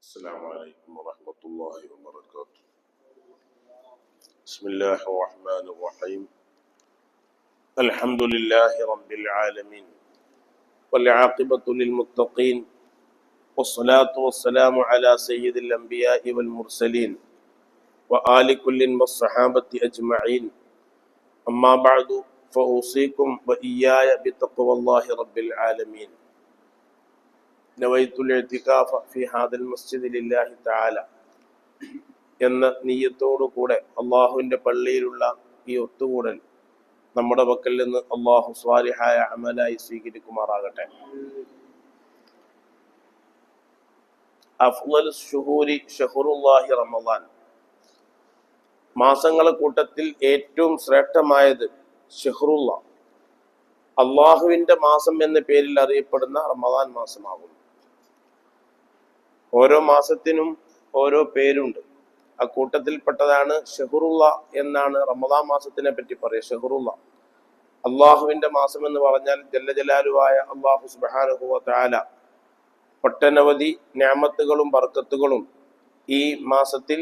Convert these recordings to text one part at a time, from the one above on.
السلام عليكم ورحمة الله وبركاته. بسم الله الرحمن الرحيم. الحمد لله رب العالمين والعاقبة للمتقين والصلاة والسلام على سيد الأنبياء والمرسلين وآل كل والصحابة أجمعين. أما بعد فأوصيكم وإياي بتقوى الله رب العالمين. نويت الاعتكاف في هذا المسجد لله تعالى എന്ന നിയ്യത്തോടു കൂടെ അള്ളാഹുവിൻ്റെ പള്ളിയിലുള്ള ഈ ഒത്തുകൂടൽ നമ്മുടെ പക്കൽ നിന്ന് അള്ളാഹു സ്വാലിഹായ അമലായി സ്വീകരിക്കുമാറാകട്ടെ. അഫ്ളൽ ശുഹൂരി ഷഹ്റുല്ലാഹി റമളാൻ, മാസങ്ങളെ കൂട്ടത്തിൽ ഏറ്റവും ശ്രേഷ്ഠമായത് ഷഹ്റുള്ള, അള്ളാഹുവിൻ്റെ മാസം എന്ന പേരിൽ അറിയപ്പെടുന്ന റമളാൻ മാസമാകുന്നു. ഓരോ മാസത്തിനും ഓരോ പേരുണ്ട്. അക്കൂട്ടത്തിൽപ്പെട്ടതാണ് ഷഹ്റുള്ള എന്നാണ് റമളാൻ മാസത്തിനെ പറ്റി പറയുക. ഷഹ്റുള്ള, അള്ളാഹുവിൻ്റെ മാസം എന്ന് പറഞ്ഞാൽ ജല്ല ജലാലുവായ അള്ളാഹു സുബ്ഹാനഹു വ തആല ഒട്ടനവധി നിഅമത്തുകളും ബർക്കത്തുകളും ഈ മാസത്തിൽ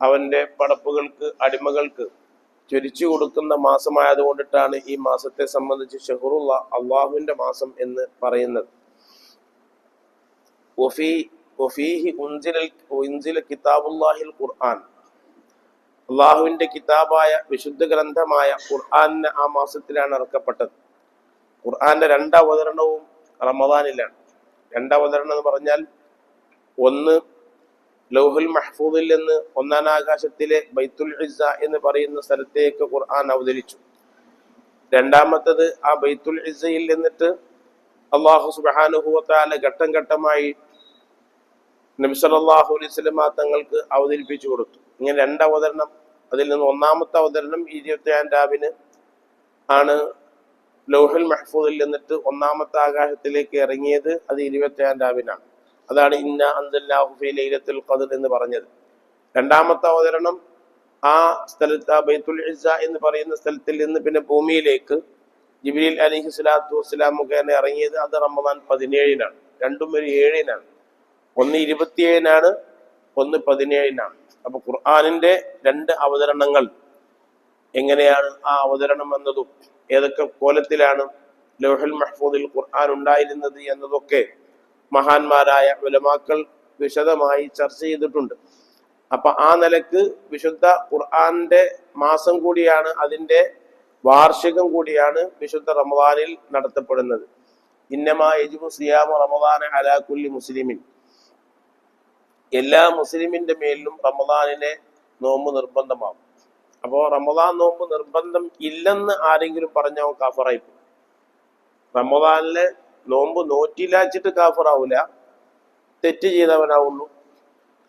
അവൻ്റെ പടപ്പുകൾക്ക്, അടിമകൾക്ക് ചൊരിച്ചു കൊടുക്കുന്ന മാസമായതുകൊണ്ടിട്ടാണ് ഈ മാസത്തെ സംബന്ധിച്ച് ഷഹ്റുള്ള, അള്ളാഹുവിൻ്റെ മാസം എന്ന് പറയുന്നത്. വഫീഹി ഉൻസില കിതാബുല്ലാഹിൽ ഖുർആൻ, അള്ളാഹുവിൻ്റെ കിതാബായ വിശുദ്ധ ഗ്രന്ഥമായ ഖുർആനിന് ആ മാസത്തിലാണ് ഇറക്കപ്പെട്ടത്. ഖുർആന്റെ രണ്ടവതരണവും റമദാനിലാണ്. രണ്ടവതരണം എന്ന് പറഞ്ഞാൽ, ഒന്ന് ലൗഹുൽ മഹ്ഫൂദിൽ നിന്ന് ഒന്നാം ആകാശത്തിലെ ബൈത്തുൽ ഇസ്സ എന്ന് പറയുന്ന സ്ഥലത്തേക്ക് ഖുർആൻ അവതരിച്ചു. രണ്ടാമത്തത് ആ ബൈത്തുൽ ഇസ്സയിൽ നിന്നിട്ട് അള്ളാഹു സുബ്ഹാനഹു വ തആല ഘട്ടം ഘട്ടമായി നബി സല്ലല്ലാഹു അലൈഹി വസല്ലം തങ്ങൾക്ക് അവതരിപ്പിച്ചു കൊടുത്തു. ഇങ്ങനെ രണ്ടവതരണം. അതിൽ നിന്ന് ഒന്നാമത്തെ അവതരണം 25 രാവിന് ആണ് ലൗഹുൽ മഹ്ഫൂദിൽ നിന്നിട്ട് ഒന്നാമത്തെ ആകാശത്തിലേക്ക് ഇറങ്ങിയത്. അത് 25 രാവിനാണ്. അതാണ് ഇന്നാ അൻസൽനാഹു ഫീ ലൈലത്തുൽ ഖദ്ർ എന്ന് പറഞ്ഞത്. രണ്ടാമത്തെ അവതരണം ആ സ്ഥലത്ത്, ആ ബൈത്തുൽ ഇസ്സ എന്ന് പറയുന്ന സ്ഥലത്തിൽ നിന്ന് പിന്നെ ഭൂമിയിലേക്ക് ജിബ്രീൽ അലൈഹി സ്വലാത്തു വസ്സലാം മുഖേന ഇറങ്ങിയത്. അത് റമദാൻ 17-നാണ്. രണ്ടും ഒരു 7-നാണ്. ഒന്ന് 27-നാണ്, ഒന്ന് 17-നാണ്. അപ്പൊ ഖുർആനിന്റെ രണ്ട് അവതരണങ്ങൾ എങ്ങനെയാണ് ആ അവതരണം എന്നതും ഏതൊക്കെ കോലത്തിലാണ് ലൗഹുൽ മഹ്ഫൂദിൽ ഖുർആൻ ഉണ്ടായിരുന്നത് എന്നതൊക്കെ മഹാന്മാരായ ഉലമാക്കൾ വിശദമായി ചർച്ച ചെയ്തിട്ടുണ്ട്. അപ്പൊ ആ നിലക്ക് വിശുദ്ധ ഖുർആന്റെ മാസം കൂടിയാണ്, അതിന്റെ വാർഷികം കൂടിയാണ് വിശുദ്ധ റമദാനിൽ നടത്തപ്പെടുന്നത്. ഇന്നമാ യജിബു സിയാമു റമദാന അലാ കുല്ലി മുസ്ലിമിൻ, എല്ലാ മുസ്ലിമിന്റെ മേലിലും റമദാനിലെ നോമ്പ് നിർബന്ധമാകും. അപ്പോൾ റമദാൻ നോമ്പ് നിർബന്ധം ഇല്ലെന്ന് ആരെങ്കിലും പറഞ്ഞാൽ കാഫറായി പോകും. റമദാനിലെ നോമ്പ് നോറ്റില്ലാച്ചിട്ട് കാഫറാവൂല, തെറ്റ് ചെയ്തവനാവുള്ളൂ.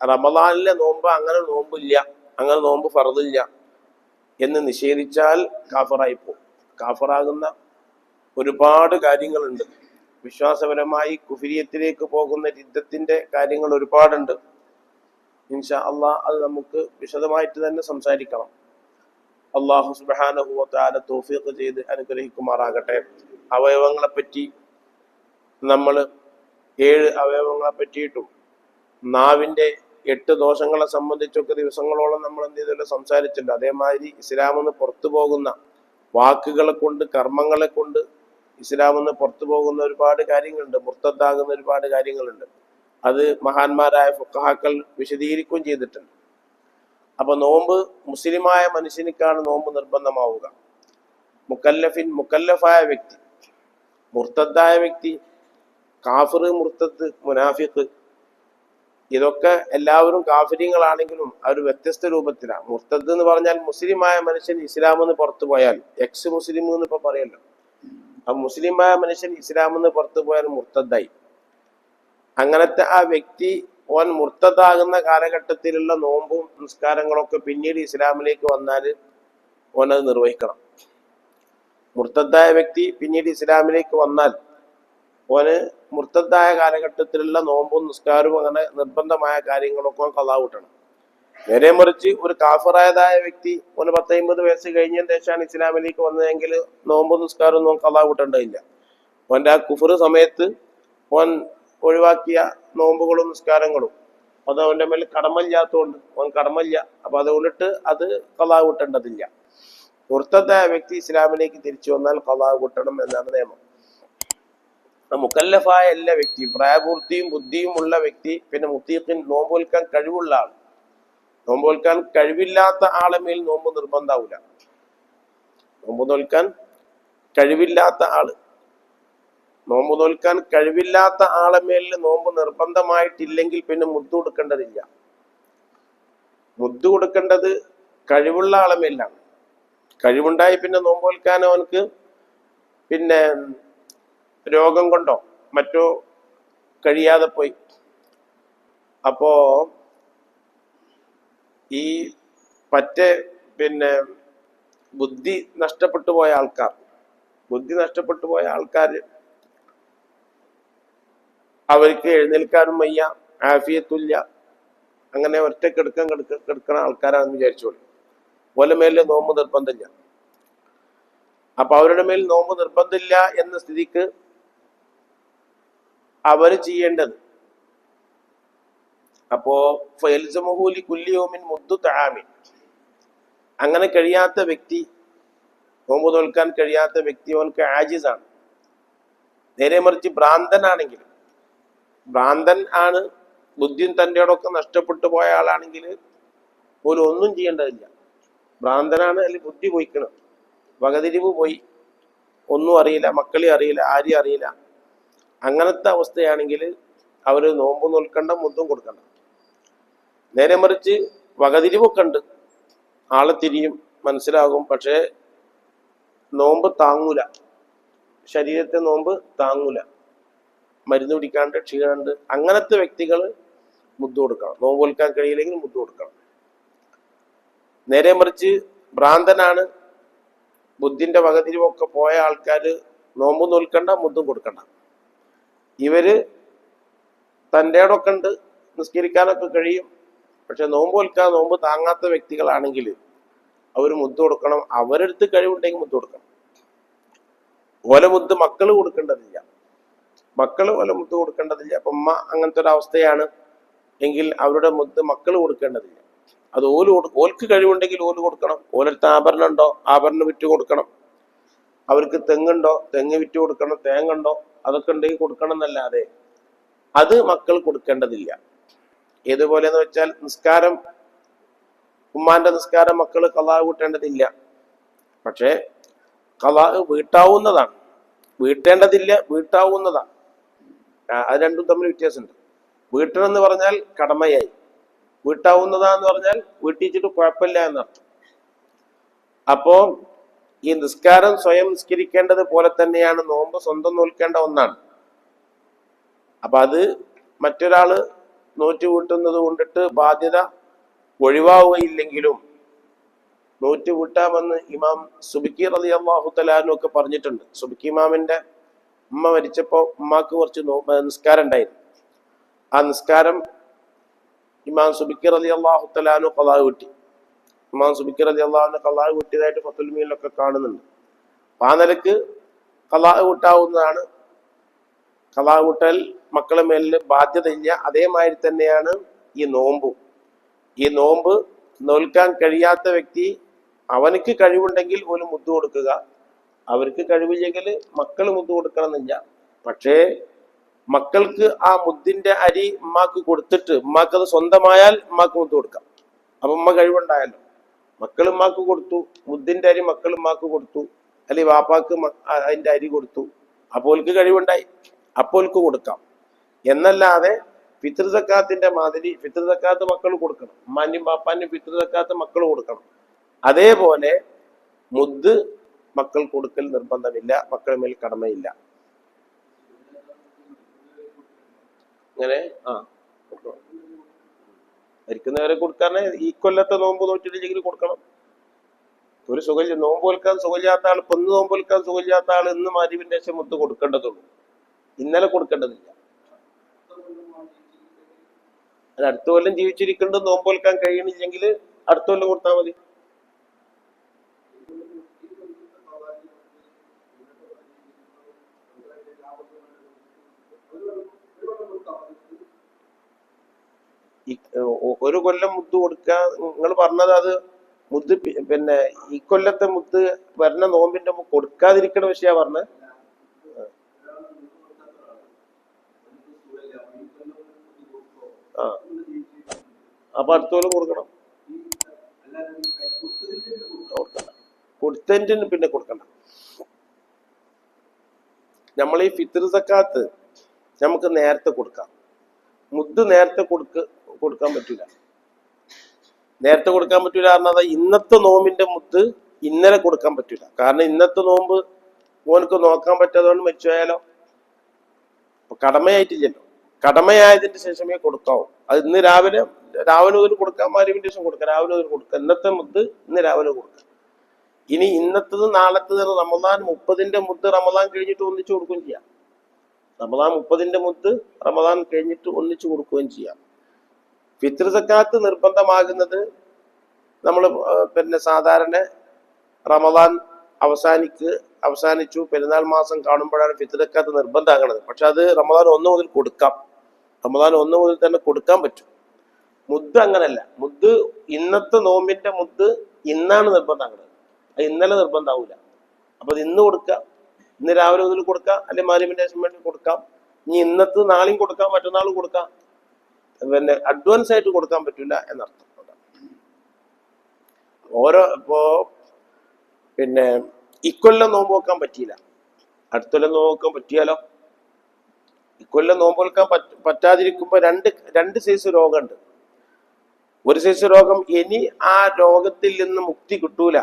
റമദാനിലെ നോമ്പ് അങ്ങനെ നോമ്പില്ല, അങ്ങനെ നോമ്പ് ഫർദില്ല എന്ന് നിഷേധിച്ചാൽ കാഫറായി പോകും. കാഫറാകുന്ന ഒരുപാട് കാര്യങ്ങളുണ്ട്. വിശ്വാസപരമായി കുഫിരിയത്തിലേക്ക് പോകുന്ന രിദ്ദത്തിന്റെ കാര്യങ്ങൾ ഒരുപാടുണ്ട്. ഇൻഷാ അള്ളാഹ് അത് നമുക്ക് വിശദമായിട്ട് തന്നെ സംസാരിക്കണം. അള്ളാഹു സുബ്ഹാനഹു വ തആല തൗഫീഖ് ചെയ്ത് അനുഗ്രഹിക്കുമാറാകട്ടെ. അവയവങ്ങളെപ്പറ്റി നമ്മൾ 7 അവയവങ്ങളെ പറ്റിയിട്ടും നാവിൻ്റെ 8 ദോഷങ്ങളെ സംബന്ധിച്ചൊക്കെ ദിവസങ്ങളോളം നമ്മൾ എന്ത് ചെയ്തല്ലോ, സംസാരിച്ചല്ലോ. അതേമാതിരി ഇസ്ലാമെന്ന് പുറത്തു പോകുന്ന വാക്കുകളെ കൊണ്ട്, കർമ്മങ്ങളെ കൊണ്ട് ഇസ്ലാമെന്ന് പുറത്തു പോകുന്ന ഒരുപാട് കാര്യങ്ങളുണ്ട്. മുർത്തദ്ദാകുന്ന ഒരുപാട് കാര്യങ്ങളുണ്ട്. അത് മഹാന്മാരായ ഫുഖഹാക്കൾ വിശദീകരിക്കുകയും ചെയ്തിട്ടുണ്ട്. അപ്പൊ നോമ്പ് മുസ്ലിമായ മനുഷ്യനിക്കാണ് നോമ്പ് നിർബന്ധമാവുക. മുക്കല്ലഫായ വ്യക്തി, മുർത്തദ്ദായ വ്യക്തി, കാഫിർ, മുർത്തദ്, മുനാഫിഖ്, ഇതൊക്കെ എല്ലാവരും കാഫിര്യങ്ങളാണെങ്കിലും അവർ വ്യത്യസ്ത രൂപത്തിലാണ്. മുർത്തദ് എന്ന് പറഞ്ഞാൽ മുസ്ലിമായ മനുഷ്യൻ ഇസ്ലാമെന്ന് പുറത്തു പോയാൽ, എക്സ് മുസ്ലിം എന്ന് ഇപ്പൊ പറയല്ലോ, അപ്പൊ മുസ്ലിമായ മനുഷ്യൻ ഇസ്ലാമെന്ന് പുറത്തു പോയാൽ മുർത്തദ്ദായി. അങ്ങനത്തെ ആ വ്യക്തി ഓൻ മുർത്തദാകുന്ന കാലഘട്ടത്തിലുള്ള നോമ്പും നിസ്കാരങ്ങളൊക്കെ പിന്നീട് ഇസ്ലാമിലേക്ക് വന്നാൽ ഓൻ അത് നിർവഹിക്കണം. മുർത്തദ്ദായ വ്യക്തി പിന്നീട് ഇസ്ലാമിലേക്ക് വന്നാൽ ഓന് മുർത്തദ്ദായ കാലഘട്ടത്തിലുള്ള നോമ്പും നിസ്കാരവും അങ്ങനെ നിർബന്ധമായ കാര്യങ്ങളൊക്കെ ഖളാ കൂട്ടണം. നേരെ മറിച്ച് ഒരു കാഫിറായതായ വ്യക്തി ഓന് 10-50 വയസ്സ് കഴിഞ്ഞതിന് ശേഷമാണ് ഇസ്ലാമിലേക്ക് വന്നതെങ്കിൽ നോമ്പും നിസ്കാരവും ഖളാ കൂട്ടേണ്ടതില്ല. ഓൻ്റെ ആ കുഫർ സമയത്ത് ഓൻ ഒഴിവാക്കിയ നോമ്പുകളും നിസ്കാരങ്ങളും അത് അവന്റെ മേൽ കടമല്ലാത്തതുകൊണ്ട് അവൻ കടമല്ല. അപ്പൊ അതുകൊണ്ടിട്ട് അത് ഖളാ കൂട്ടേണ്ടതില്ല. മുർത്തദായ വ്യക്തി ഇസ്ലാമിലേക്ക് തിരിച്ചു വന്നാൽ ഖളാ കൂട്ടണം എന്നാണ് നിയമം. മുക്കല്ലഫായ എല്ലാ വ്യക്തിയും, പ്രായപൂർത്തിയും ബുദ്ധിയും ഉള്ള വ്യക്തി, പിന്നെ മുത്തീഖിൻ, നോമ്പൊൽക്കാൻ കഴിവുള്ള ആൾ. നോമ്പൊൽക്കാൻ കഴിവില്ലാത്ത ആളെ മേൽ നോമ്പ് നിർബന്ധാവൂല. നോമ്പ് നോൽക്കാൻ കഴിവില്ലാത്ത ആള്, നോമ്പ് നോൽക്കാൻ കഴിവില്ലാത്ത ആളെ മേലിൽ നോമ്പ് നിർബന്ധമായിട്ടില്ലെങ്കിൽ പിന്നെ മുദ്ദു കൊടുക്കേണ്ടതില്ല. മുദ്ദു കൊടുക്കേണ്ടത് കഴിവുള്ള ആളെ മേലാണ്. കഴിവുണ്ടായി പിന്നെ നോമ്പോൽക്കാൻ അവനക്ക് പിന്നെ രോഗം കൊണ്ടോ മറ്റോ കഴിയാതെ പോയി, അപ്പോ ഈ പിന്നെ ബുദ്ധി നഷ്ടപ്പെട്ടു പോയ ആൾക്കാർ അവർക്ക് എഴുന്നേൽക്കാനും വയ്യ, ആഫിയത്തുല്ല, അങ്ങനെ ഒറ്റ കിടക്കണ ആൾക്കാരാണെന്ന് വിചാരിച്ചോളൂ. ഓല മേലെ നോമ്പ് നിർബന്ധമില്ല. അപ്പൊ അവരുടെ മേൽ നോമ്പ് നിർബന്ധമില്ല എന്ന സ്ഥിതിക്ക് അവര് ചെയ്യേണ്ടത്, അപ്പോ ഫയൽസമഹൂലി കുല്ലിയോമിൻ മുദ്ദു തആമിൻ, അങ്ങനെ കഴിയാത്ത വ്യക്തി, നോമ്പ് നോൽക്കാൻ കഴിയാത്ത വ്യക്തി അവനക്ക് ആജിസാണ്. നേരെ മറിച്ച് ഭ്രാന്തനാണെങ്കിൽ, ഭ്രാന്തൻ ആണ്, ബുദ്ധിയും തൻ്റെയോടൊക്കെ നഷ്ടപ്പെട്ടു പോയ ആളാണെങ്കിൽ പോലും ഒന്നും ചെയ്യേണ്ടതില്ല. ഭ്രാന്തനാണ്, അല്ലെങ്കിൽ ബുദ്ധി പോയിക്കണം, വകതിരിവ് പോയി, ഒന്നും അറിയില്ല, മക്കളെ അറിയില്ല, ആരെയും അറിയില്ല, അങ്ങനത്തെ അവസ്ഥയാണെങ്കിൽ അവര് നോമ്പ് നോൽക്കണ്ട, മുദ്ദും കൊടുക്കണ്ട. നേരെ മറിച്ച് വകതിരിവൊക്കെ ഉണ്ട്, ആളെ തിരിയും, മനസ്സിലാകും, പക്ഷേ നോമ്പ് താങ്ങൂല, ശരീരത്തെ നോമ്പ് താങ്ങൂല, മരുന്ന് പിടിക്കാണ്ട് ക്ഷീണുണ്ട്, അങ്ങനത്തെ വ്യക്തികൾ മുദ്ദു കൊടുക്കണം. നോമ്പ് കൊടുക്കാൻ കഴിയില്ലെങ്കിൽ മുദ്ദു കൊടുക്കണം. നേരെ മറിച്ച് ഭ്രാന്തനാണ്, ബുദ്ധിന്റെ വകതിരിവൊക്കെ പോയ ആൾക്കാർ നോമ്പ് നോൽക്കണ്ട, മുദ്ദും കൊടുക്കണ്ട. ഇവര് തൻ്റെ ഇടമൊക്കെ ഉണ്ട്, നിസ്കരിക്കാനൊക്കെ കഴിയും, പക്ഷെ നോമ്പ് നോൽക്കാൻ നോമ്പ് താങ്ങാത്ത വ്യക്തികളാണെങ്കിൽ അവർ മുദ്ദു കൊടുക്കണം. അവരെടുത്ത് കഴിവുണ്ടെങ്കിൽ മുദ്ദു കൊടുക്കണം. ഓല മുദ്ദ് മക്കൾ കൊടുക്കേണ്ടതില്ല, ഓല മുദ്ദ് കൊടുക്കേണ്ടതില്ല. അപ്പൊ ഉമ്മ അങ്ങനത്തെ ഒരു അവസ്ഥയാണ് എങ്കിൽ അവരുടെ മുദ്ദ് മക്കൾ കൊടുക്കേണ്ടതില്ല. അത് ഓൽക്ക് കഴിവുണ്ടെങ്കിൽ ഓല് കൊടുക്കണം. ഓലടുത്ത് ആഭരണം ഉണ്ടോ, ആഭരണം വിറ്റ് കൊടുക്കണം. അവർക്ക് തെങ്ങുണ്ടോ, തെങ്ങ് വിറ്റ് കൊടുക്കണം. തേങ്ങുണ്ടോ, അതൊക്കെ ഉണ്ടെങ്കിൽ കൊടുക്കണം എന്നല്ലാതെ അത് മക്കൾ കൊടുക്കേണ്ടതില്ല. ഏതുപോലെ എന്ന് വെച്ചാൽ നിസ്കാരം, ഉമ്മാന്റെ നിസ്കാരം മക്കൾ ഖളാ കൂട്ടേണ്ടതില്ല. പക്ഷേ ഖളാ വീട്ടാവുന്നതാണ്, വീട്ടേണ്ടതില്ല, വീട്ടാവുന്നതാണ്. അത് രണ്ടും തമ്മിൽ വ്യത്യാസമുണ്ട്. വീട്ടണം എന്ന് പറഞ്ഞാൽ കടമയായി, വീട്ടാവുന്നതാന്ന് പറഞ്ഞാൽ വീട്ടിച്ചിട്ട് കുഴപ്പമില്ല എന്നർത്ഥം. അപ്പോ ഈ നിസ്കാരം സ്വയം നിസ്കരിക്കേണ്ടത് പോലെ തന്നെയാണ് നോമ്പ് സ്വന്തം നോൽക്കേണ്ട ഒന്നാണ്. അപ്പൊ അത് മറ്റൊരാള് നോറ്റ് വീട്ടുന്നത് കൊണ്ടിട്ട് ബാധ്യത ഒഴിവാവുകയില്ലെങ്കിലും നോറ്റ് വീട്ടാമെന്ന് ഇമാം സുബിക്കി റളിയല്ലാഹു തആല അൻഹു ഒക്കെ പറഞ്ഞിട്ടുണ്ട്. സുബിക്കി ഇമാമിന്റെ ഉമ്മ മരിച്ചപ്പോ ഉമ്മാക്ക് കുറച്ച് നിസ്കാരം ഉണ്ടായിരുന്നു. ആ നിസ്കാരം ഇമാം സുബിക്കി റളിയല്ലാഹു തആല അൻഹു ഖളാ വീട്ടി. ഇമാം സുബിക്കി റളിയല്ലാഹു അൻഹു ഖളാ വീട്ടിയതായിട്ട് ഫത്തുൽ മീനിലൊക്കെ കാണുന്നുണ്ട്. ആ നിലക്ക് ഖളാ വീട്ടാവുന്നതാണ്. ഖളാ വീട്ടൽ മക്കളെ മേലിൽ ബാധ്യത ഇല്ല. അതേമാതിരി തന്നെയാണ് ഈ നോമ്പും. ഈ നോമ്പ് നോൽക്കാൻ കഴിയാത്ത വ്യക്തി, അവനക്ക് കഴിവുണ്ടെങ്കിൽ പോലും മുദ്ദു കൊടുക്കുക, അവർക്ക് കഴിവില്ലെങ്കിൽ മക്കൾ മുദ്ദു കൊടുക്കണമെന്നില്ല. പക്ഷേ മക്കൾക്ക് ആ മുദ്ദിന്റെ അരി ഉമ്മാക്ക് കൊടുത്തിട്ട് ഉമ്മാക്കത് സ്വന്തമായാൽ ഉമ്മാക്ക് മുദ്ദു കൊടുക്കാം. അപ്പൊ ഉമ്മ കഴിവുണ്ടായല്ലോ, മക്കൾ ഉമ്മാക്ക് കൊടുത്തു, മുദ്ദിന്റെ അരി മക്കൾ ഉമ്മാക്ക് കൊടുത്തു, അല്ലെങ്കിൽ വാപ്പാക്ക് അതിന്റെ അരി കൊടുത്തു, അപ്പോൾക്ക് കഴിവുണ്ടായി, അപ്പോൾക്ക് കൊടുക്കാം. എന്നല്ലാതെ ഫിത്ർ സക്കാത്തിന്റെ മാതിരി ഫിത്ർ സക്കാത്ത് മക്കൾ കൊടുക്കണം, ഉമ്മാന്റെയും ബാപ്പാന്റെയും ഫിത്ർ സക്കാത്ത് മക്കൾ കൊടുക്കണം. അതേപോലെ മുദ്ദ് മക്കൾ കൊടുക്കൽ നിർബന്ധമില്ല, മക്കളുടെ മേൽ കടമയില്ല. അങ്ങനെ മരിക്കുന്നവരെ കൊടുക്കാനെ ഈ കൊല്ലത്തെ നോമ്പ് നോറ്റിട്ടില്ലെങ്കിൽ കൊടുക്കണം. ഒരു നോമ്പ് കൊടുക്കാൻ സുഖമില്ലാത്ത ആൾ, ഇന്ന് നോമ്പ് കൊടുക്കാൻ സുഖമില്ലാത്ത ആൾ ഇന്ന് മഗ്‌രിബിന്റെ ശേഷം മുദ്ദ് കൊടുക്കേണ്ടതുള്ളൂ, ഇന്നലെ കൊടുക്കേണ്ടതില്ല. അത് അടുത്ത കൊല്ലം ജീവിച്ചിരിക്കേണ്ടത് നോമ്പ് കൊടുക്കാൻ കഴിയണില്ലെങ്കിൽ അടുത്ത കൊല്ലം കൊടുത്താൽ മതി. ഒരു കൊല്ലം മുത്ത് കൊടുക്കുക. നിങ്ങൾ പറഞ്ഞത് അത് മുത്ത് പിന്നെ ഈ കൊല്ലത്തെ മുത്ത് വരുന്ന നോമ്പിന്റെ കൊടുക്കാതിരിക്കണ വിഷയ പറഞ്ഞത്. ആ അപ്പൊ അടുത്തോളം കൊടുക്കണം. കൊടുത്തതിന് പിന്നെ കൊടുക്കണ്ട. നമ്മൾ ഈ ഫിത്ർ സക്കാത്ത് നമുക്ക് നേരത്തെ കൊടുക്കാം. മുദ്ദ് നേരത്തെ കൊടുക്കാൻ പറ്റൂല. നേരത്തെ കൊടുക്കാൻ പറ്റൂല പറഞ്ഞാൽ ഇന്നത്തെ നോമ്പിന്റെ മുദ്ദ് ഇന്നലെ കൊടുക്കാൻ പറ്റൂല. കാരണം ഇന്നത്തെ നോമ്പ് ഓനക്ക് നോക്കാൻ പറ്റാത്തതുകൊണ്ട് മരിച്ചുപോയാലോ. അപ്പൊ കടമയായിട്ടില്ലല്ലോ. കടമയായതിന് ശേഷമേ കൊടുക്കാവൂ. അത് ഇന്ന് രാവിലെ മുതൽ കൊടുക്കാം, മഗ്‌രിബിന്റെ ശേഷം കൊടുക്കാം, രാവിലെ മുതൽ കൊടുക്കാം. ഇന്നത്തെ മുദ്ദ് ഇന്ന് രാവിലെ കൊടുക്കാം. ഇനി ഇന്നത്തത് നാളത്തത് റമദാൻ 30ന്റെ മുദ്ദ് റമദാൻ കഴിഞ്ഞിട്ട് ഒന്നിച്ചു കൊടുക്കുകയും ചെയ്യാം. റമദാൻ 30ന്റെ മുദ്ദ് റമദാൻ കഴിഞ്ഞിട്ട് ഒന്നിച്ചു കൊടുക്കുകയും ചെയ്യാം. ഫിത്ർ സക്കാത്ത് നിർബന്ധമാകുന്നത് നമ്മൾ പിന്നെ സാധാരണ റമദാൻ അവസാനിച്ചു പെരുന്നാൾ മാസം കാണുമ്പോഴാണ് ഫിത്ർ സക്കാത്ത് നിർബന്ധമാകുന്നത്. പക്ഷെ അത് റമദാൻ 1 മുതൽ കൊടുക്കാം. റമദാൻ 1 മുതൽ തന്നെ കൊടുക്കാൻ പറ്റും. മുദ്ദ് അങ്ങനല്ല. മുദ്ദ് ഇന്നത്തെ നോമ്പിന്റെ മുദ്ദ് ഇന്നാണ് നിർബന്ധമാകുന്നത്. അത് ഇന്നലെ നിർബന്ധമാവൂല. അപ്പൊ അത് ഇന്ന് കൊടുക്കാം, ഇന്ന് രാവിലെ മുതൽ കൊടുക്കാം, അല്ലെങ്കിൽ മഗ്‌രിബിന്റെ ശേഷം വേണ്ടി കൊടുക്കാം. ഇനി ഇന്നത്തെ നാളെയും കൊടുക്കാം, മറ്റന്നാളും കൊടുക്കാം. പിന്നെ അഡ്വാൻസ് ആയിട്ട് കൊടുക്കാൻ പറ്റില്ല എന്നർത്ഥം. ഇപ്പോ പിന്നെ ഇക്കൊല്ലം നോമ്പ് വെക്കാൻ പറ്റിയില്ല, അടുത്തൊല്ലം നോമ്പ് വെക്കാൻ പറ്റിയാലോ. ഇക്കൊല്ലം നോമ്പ് വെക്കാൻ പറ്റാതിരിക്കുമ്പോ രണ്ട് സൈസ് രോഗമുണ്ട്. ഒരു സൈസ് രോഗം ഇനി ആ രോഗത്തിൽ നിന്ന് മുക്തി കിട്ടൂല,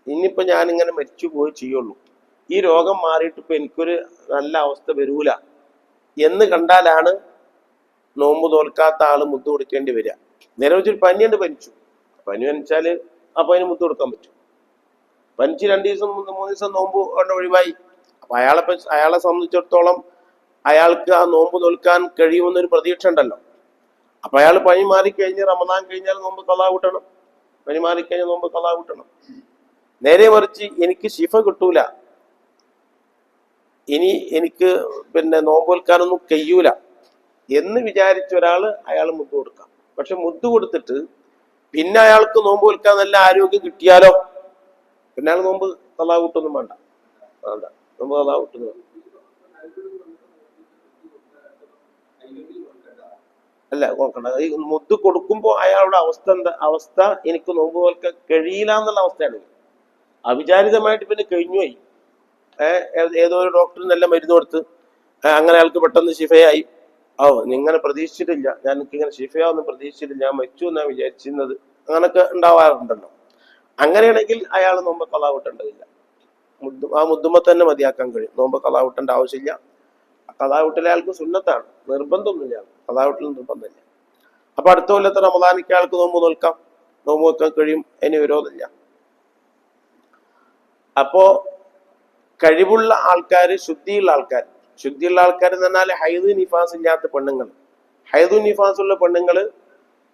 ഇനിയിപ്പോ ഞാനിങ്ങനെ മരിച്ചു പോയി ചെയ്യുള്ളൂ, ഈ രോഗം മാറിയിട്ട് ഇപ്പൊ എനിക്കൊരു നല്ല അവസ്ഥ വരൂല എന്ന് കണ്ടാലാണ് നോമ്പ് തോൽക്കാത്ത ആള് മുദ്ദ് കൊടുക്കേണ്ടി വരിക. നേരെ വെച്ചൊരു പനിയുണ്ട്, പനി പനിച്ചാല് അപ്പൊ അതിന് മുദ്ദ് കൊടുക്കാൻ പറ്റും. പനിച്ച് 2 ദിവസം 3 ദിവസം നോമ്പ് കൊണ്ട് ഒഴിവായി. അപ്പൊ അയാളെ സംബന്ധിച്ചിടത്തോളം അയാൾക്ക് ആ നോമ്പ് നോൽക്കാൻ കഴിയുമെന്നൊരു പ്രതീക്ഷ ഉണ്ടല്ലോ. അപ്പൊ അയാൾ പനി മാറിക്കഴിഞ്ഞ് റമദാൻ കഴിഞ്ഞാൽ നോമ്പ് ഖളാ കൂട്ടണം, പനി മാറിക്കഴിഞ്ഞാൽ നോമ്പ് ഖളാ കൂട്ടണം. നേരെ മറിച്ച് എനിക്ക് ശിഫ കിട്ടൂല, ഇനി എനിക്ക് പിന്നെ നോമ്പ് നോൽക്കാനൊന്നും കഴിയൂല എന്ന് വിചാരിച്ച അയാൾ മുദ്ദ് കൊടുക്കാം. പക്ഷെ മുദ്ദ് കൊടുത്തിട്ട് പിന്നെ അയാൾക്ക് നോമ്പ് നോൽക്കാൻ നല്ല ആരോഗ്യം കിട്ടിയാലോ, പിന്നെ അയാൾ നോമ്പ് ഖളാ കൂട്ടൊന്നും വേണ്ട. നോമ്പ് ഖളാ കൂട്ടുന്നു അല്ല, നോക്കണ്ട. ഈ മുദ്ദ് കൊടുക്കുമ്പോ അയാളുടെ അവസ്ഥ എനിക്ക് നോമ്പ് നോൽക്കാൻ കഴിയില്ല എന്നുള്ള അവസ്ഥയാണ്. അവിചാരിതമായിട്ട് പിന്നെ കഴിഞ്ഞുപോയി. ഏതോ ഒരു ഡോക്ടർ നല്ല മരുന്ന് കൊടുത്ത് അങ്ങനെ അയാൾക്ക് പെട്ടെന്ന് ശിഫയായി. നിങ്ങനെ പ്രതീക്ഷിച്ചിട്ടില്ല, ഞാൻ എനിക്കിങ്ങനെ ശിഫയാവൊന്നും പ്രതീക്ഷിച്ചിട്ടില്ല, ഞാൻ മരിച്ചു എന്നാണ് വിചാരിച്ചിരുന്നത്. അങ്ങനൊക്കെ ഉണ്ടാവാറുണ്ടല്ലോ. അങ്ങനെയാണെങ്കിൽ അയാൾ നോമ്പ് ഖളാ കൂട്ടേണ്ടതില്ല. ആ മുദ്ദുമ്മ തന്നെ മതിയാക്കാൻ കഴിയും. നോമ്പ് ഖളാ കൂട്ടേണ്ട ആവശ്യമില്ല. ഖളാ കൂട്ടൽ അയാൾക്ക് സുന്നത്താണ്, നിർബന്ധമൊന്നുമില്ല. ഖളാ കൂട്ടൽ നിർബന്ധമില്ല. അപ്പൊ അടുത്ത കൊല്ലത്തെ റമദാനിക്ക് അയാൾക്ക് നോമ്പ് നോൽക്കാം, നോമ്പ് വെക്കാൻ കഴിയും, അതിന് വിരോധമില്ല. അപ്പോ കഴിവുള്ള ആൾക്കാർ, ശുദ്ധിയുള്ള ആൾക്കാർ എന്ന് പറഞ്ഞാൽ ഹൈദ് നിഫാസ് ഇല്ലാത്ത പെണ്ണുങ്ങൾ. ഹൈദു നിഫാസ് ഉള്ള പെണ്ണുങ്ങള്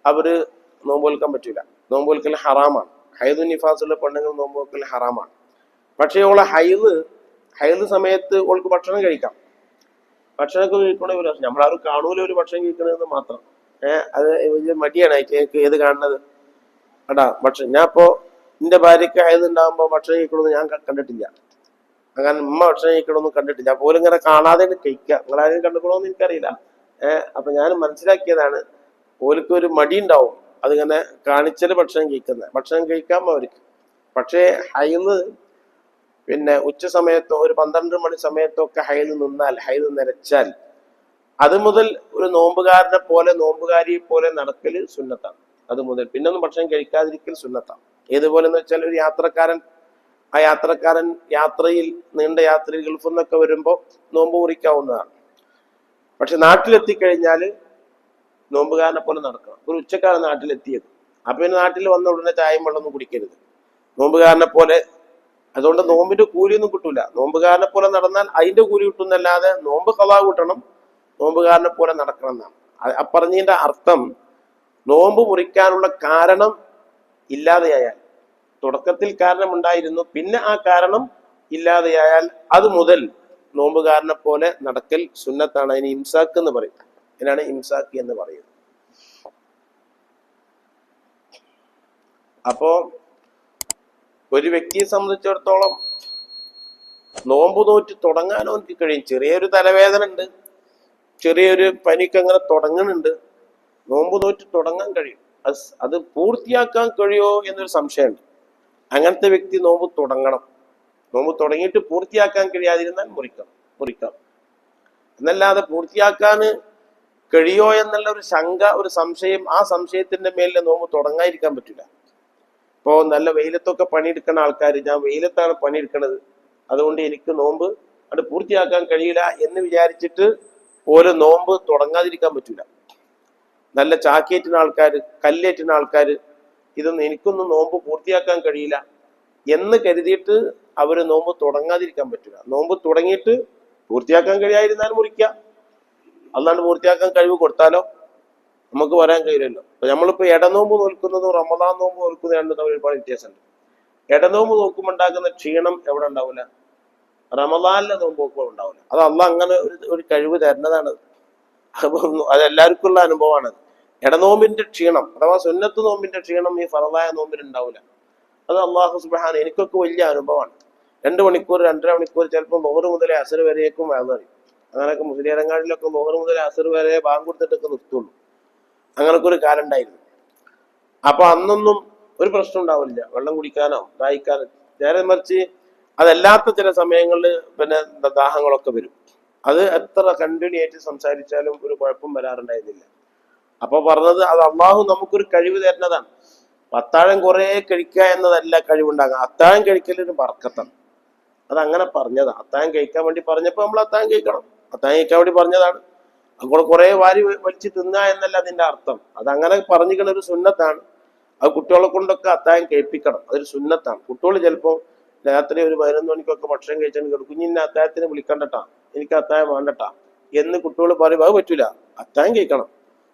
അവര് നോമ്പ് വെക്കാൻ പറ്റൂല, നോമ്പ് വെക്കൽ ഹറാമാണ്. ഹൈദു നിഫാസ് ഉള്ള പെണ്ണുങ്ങൾ നോമ്പ് വെക്കൽ ഹറാമാണ്. പക്ഷേ ഓളെ ഹൈദ് സമയത്ത് ഓൾക്ക് ഭക്ഷണം കഴിക്കാം. ഭക്ഷണമൊക്കെ കഴിക്കണ ഒരു നമ്മളാരും കാണൂല ഒരു ഭക്ഷണം കഴിക്കണമെന്ന് മാത്രം. അത് വലിയ മടിയാണ് ഏത് കാണുന്നത്. ഭക്ഷണം ഞാൻ ഇപ്പോ എന്റെ ഭാര്യയ്ക്ക് ആയതുണ്ടാകുമ്പോ ഭക്ഷണം കഴിക്കണമെന്ന് ഞാൻ കണ്ടിട്ടില്ല. അങ്ങനെ ഉമ്മ ഭക്ഷണം കഴിക്കണമെന്നും കണ്ടിട്ടില്ല. പോലും ഇങ്ങനെ കാണാതെ കഴിക്കുക. നിങ്ങളാരും കണ്ടുക്കണമെന്ന് എനിക്കറിയില്ല. അപ്പൊ ഞാൻ മനസ്സിലാക്കിയതാണ്, ഓർക്ക് ഒരു മടി ഉണ്ടാവും അതിങ്ങനെ കാണിച്ചാല് ഭക്ഷണം കഴിക്കാം അവർക്ക്. പക്ഷേ ഹൈദ് പിന്നെ ഉച്ച സമയത്തോ ഒരു 12 മണി സമയത്തോ ഒക്കെ ഹൈദ് നിലച്ചാൽ അത് മുതൽ ഒരു നോമ്പുകാരിയെ പോലെ നടക്കല് സുന്നത്താണ്. അത് മുതൽ പിന്നെ ഒന്നും ഭക്ഷണം കഴിക്കാതിരിക്കൽ സുന്നത്താണ്. ഏതുപോലെ എന്ന് വെച്ചാൽ ഒരു യാത്രക്കാരൻ യാത്രയിൽ നീണ്ട യാത്രയിൽ ഗൾഫിൽ നിന്നൊക്കെ വരുമ്പോൾ നോമ്പ് മുറിക്കാവുന്നതാണ്. പക്ഷെ നാട്ടിലെത്തിക്കഴിഞ്ഞാല് നോമ്പുകാരനെ പോലെ നടക്കണം. ഒരു ഉച്ചക്കാണ് നാട്ടിലെത്തിയത്, അപ്പൊ പിന്നെ നാട്ടിൽ വന്ന ഉടനെ ചായയും വെള്ളമൊന്നും കുടിക്കരുത്, നോമ്പുകാരനെ പോലെ. അതുകൊണ്ട് നോമ്പിന്റെ കൂലിയൊന്നും കിട്ടൂല. നോമ്പുകാരനെ പോലെ നടന്നാൽ അതിന്റെ കൂലി കിട്ടുന്നല്ലാതെ നോമ്പ് ഖളാ കൂട്ടണം, നോമ്പുകാരനെ പോലെ നടക്കണം എന്നാണ്. പറഞ്ഞതിന്റെ അർത്ഥം നോമ്പ് മുറിക്കാനുള്ള കാരണം ഇല്ലാതെയായാൽ, തുടക്കത്തിൽ കാരണം ഉണ്ടായിരുന്നു, പിന്നെ ആ കാരണം ഇല്ലാതെയായാൽ അത് മുതൽ നോമ്പുകാരനെ പോലെ നടക്കൽ സുന്നത്താണ്. അതിന് ഇംസാക്ക് എന്ന് പറയും. ഇതിനാണ് ഇംസാക്ക് എന്ന് പറയുന്നത്. അപ്പോ ഒരു വ്യക്തിയെ സംബന്ധിച്ചിടത്തോളം നോമ്പ് നോറ്റ് തുടങ്ങാനോ എനിക്ക് കഴിയും. ചെറിയൊരു തലവേദന ഉണ്ട്, ചെറിയൊരു പനിക്ക് അങ്ങനെ തുടങ്ങുന്നുണ്ട്, നോമ്പ് നോറ്റ് തുടങ്ങാൻ കഴിയും. അത് പൂർത്തിയാക്കാൻ കഴിയോ എന്നൊരു സംശയമുണ്ട്. അങ്ങനത്തെ വ്യക്തി നോമ്പ് തുടങ്ങണം. നോമ്പ് തുടങ്ങിയിട്ട് പൂർത്തിയാക്കാൻ കഴിയാതിരുന്നാൽ മുറിക്കാം. എന്നല്ലാതെ പൂർത്തിയാക്കാൻ കഴിയോ എന്നുള്ള ഒരു ശങ്ക, ഒരു സംശയം, ആ സംശയത്തിന്റെ മേലിൽ നോമ്പ് തുടങ്ങാതിരിക്കാൻ പറ്റില്ല. ഇപ്പോ നല്ല വെയിലത്തൊക്കെ പണിയെടുക്കുന്ന ആൾക്കാർ, ഞാൻ വെയിലത്താണ് പണിയെടുക്കുന്നത്, അതുകൊണ്ട് എനിക്ക് നോമ്പ് അത് പൂർത്തിയാക്കാൻ കഴിയില്ല എന്ന് വിചാരിച്ചിട്ട് ഓരോ നോമ്പ് തുടങ്ങാതിരിക്കാൻ പറ്റില്ല. നല്ല ചാക്കേറ്റുന്ന ആൾക്കാർ, കല്ലേറ്റുന്ന ആൾക്കാർ, ഇതൊന്നും എനിക്കൊന്നും നോമ്പ് പൂർത്തിയാക്കാൻ കഴിയില്ല എന്ന് കരുതിയിട്ട് അവര് നോമ്പ് തുടങ്ങാതിരിക്കാൻ പറ്റില്ല. നോമ്പ് തുടങ്ങിയിട്ട് പൂർത്തിയാക്കാൻ കഴിയാതിരുന്നാൽ മുറിക്കാം. അല്ലാണ്ട് പൂർത്തിയാക്കാൻ കഴിവ് കൊടുത്താലോ നമുക്ക് വരാൻ കഴിയില്ലല്ലോ. നമ്മളിപ്പോ ഇടനോമ്പ് നോൽക്കുന്നതും റമദാൻ നോമ്പ് നോൽക്കുന്നതും രണ്ടും തമ്മിൽ ഒരുപാട് വ്യത്യാസമുണ്ട്. ഇടനോമ്പ് നോക്കുമ്പോൾ ഉണ്ടാകുന്ന ക്ഷീണം എവിടെ ഉണ്ടാവില്ല, റമദാനിലെ നോമ്പ് നോക്കുമ്പോൾ ഉണ്ടാവില്ല. അത് അള്ളാഹ് അങ്ങനെ ഒരു കഴിവ് തരുന്നതാണ്. അപ്പൊ അത് എല്ലാവർക്കും ഉള്ള അനുഭവമാണ്. ഇടനോമ്പിന്റെ ക്ഷീണം അഥവാ സുന്നത്ത് നോമ്പിന്റെ ക്ഷീണം ഈ ഫറദായ നോമ്പിന് ഉണ്ടാവില്ല. അത് അള്ളാഹു സുബ്ഹാനഹു, എനിക്കൊക്കെ വലിയ അനുഭവമാണ്. 2 മണിക്കൂർ 2.5 മണിക്കൂർ ചിലപ്പോൾ ബഹർ മുതൽ അസർ വരേക്കും വേദനറിയും. അങ്ങനെയൊക്കെ മുസ്ലിയാരങ്ങാടിലൊക്കെ ബഹർ മുതൽ അസർ വരെ ബാങ്ക് കൊടുത്തിട്ടൊക്കെ നിർത്തുള്ളൂ. അങ്ങനൊക്കെ ഒരു കാലം ഉണ്ടായിരുന്നു. അപ്പൊ അന്നൊന്നും ഒരു പ്രശ്നം ഉണ്ടാവില്ല, വെള്ളം കുടിക്കാനോ ദാഹിക്കാനോ. നേരെ മറിച്ച് അതല്ലാത്ത ചില സമയങ്ങളിൽ പിന്നെ ദാഹങ്ങളൊക്കെ വരും. അത് എത്ര കണ്ടിന്യൂ ആയിട്ട് സംസാരിച്ചാലും ഒരു കുഴപ്പം വരാറുണ്ടായിരുന്നില്ല. അപ്പൊ പറഞ്ഞത് അത് അള്ളാഹു നമുക്കൊരു കഴിവ് തരുന്നതാണ്. അത്താഴം കുറെ കഴിക്കുക എന്നതല്ല കഴിവുണ്ടാകുക. അത്താഴം കഴിക്കലൊരു ബർക്കത്താണ്. അതങ്ങനെ പറഞ്ഞതാ. അത്താഴം കഴിക്കാൻ വേണ്ടി പറഞ്ഞപ്പോ നമ്മൾ അത്താഴം കഴിക്കണം. അത്താഴം കഴിക്കാൻ വേണ്ടി പറഞ്ഞതാണ്. അപ്പോൾ കുറെ വാരി വലിച്ച് തിന്നുക എന്നല്ല അതിന്റെ അർത്ഥം. അതങ്ങനെ പറഞ്ഞിരിക്കുന്ന ഒരു സുന്നത്താണ്. അത് കുട്ടികളെ കൊണ്ടൊക്കെ അത്താഴം കഴിപ്പിക്കണം. അതൊരു സുന്നത്താണ്. കുട്ടികൾ ചിലപ്പോൾ രാത്രി ഒരു 11 മണിക്കൊക്കെ ഭക്ഷണം കഴിച്ചാൽ കുഞ്ഞിനെ അത്താഴത്തിന് വിളിക്കണ്ടട്ടാ, എനിക്ക് അത്താഴം വേണ്ടട്ടാ എന്ന് കുട്ടികൾ പറയും. അത് പറ്റൂല, അത്താഴം കഴിക്കണം.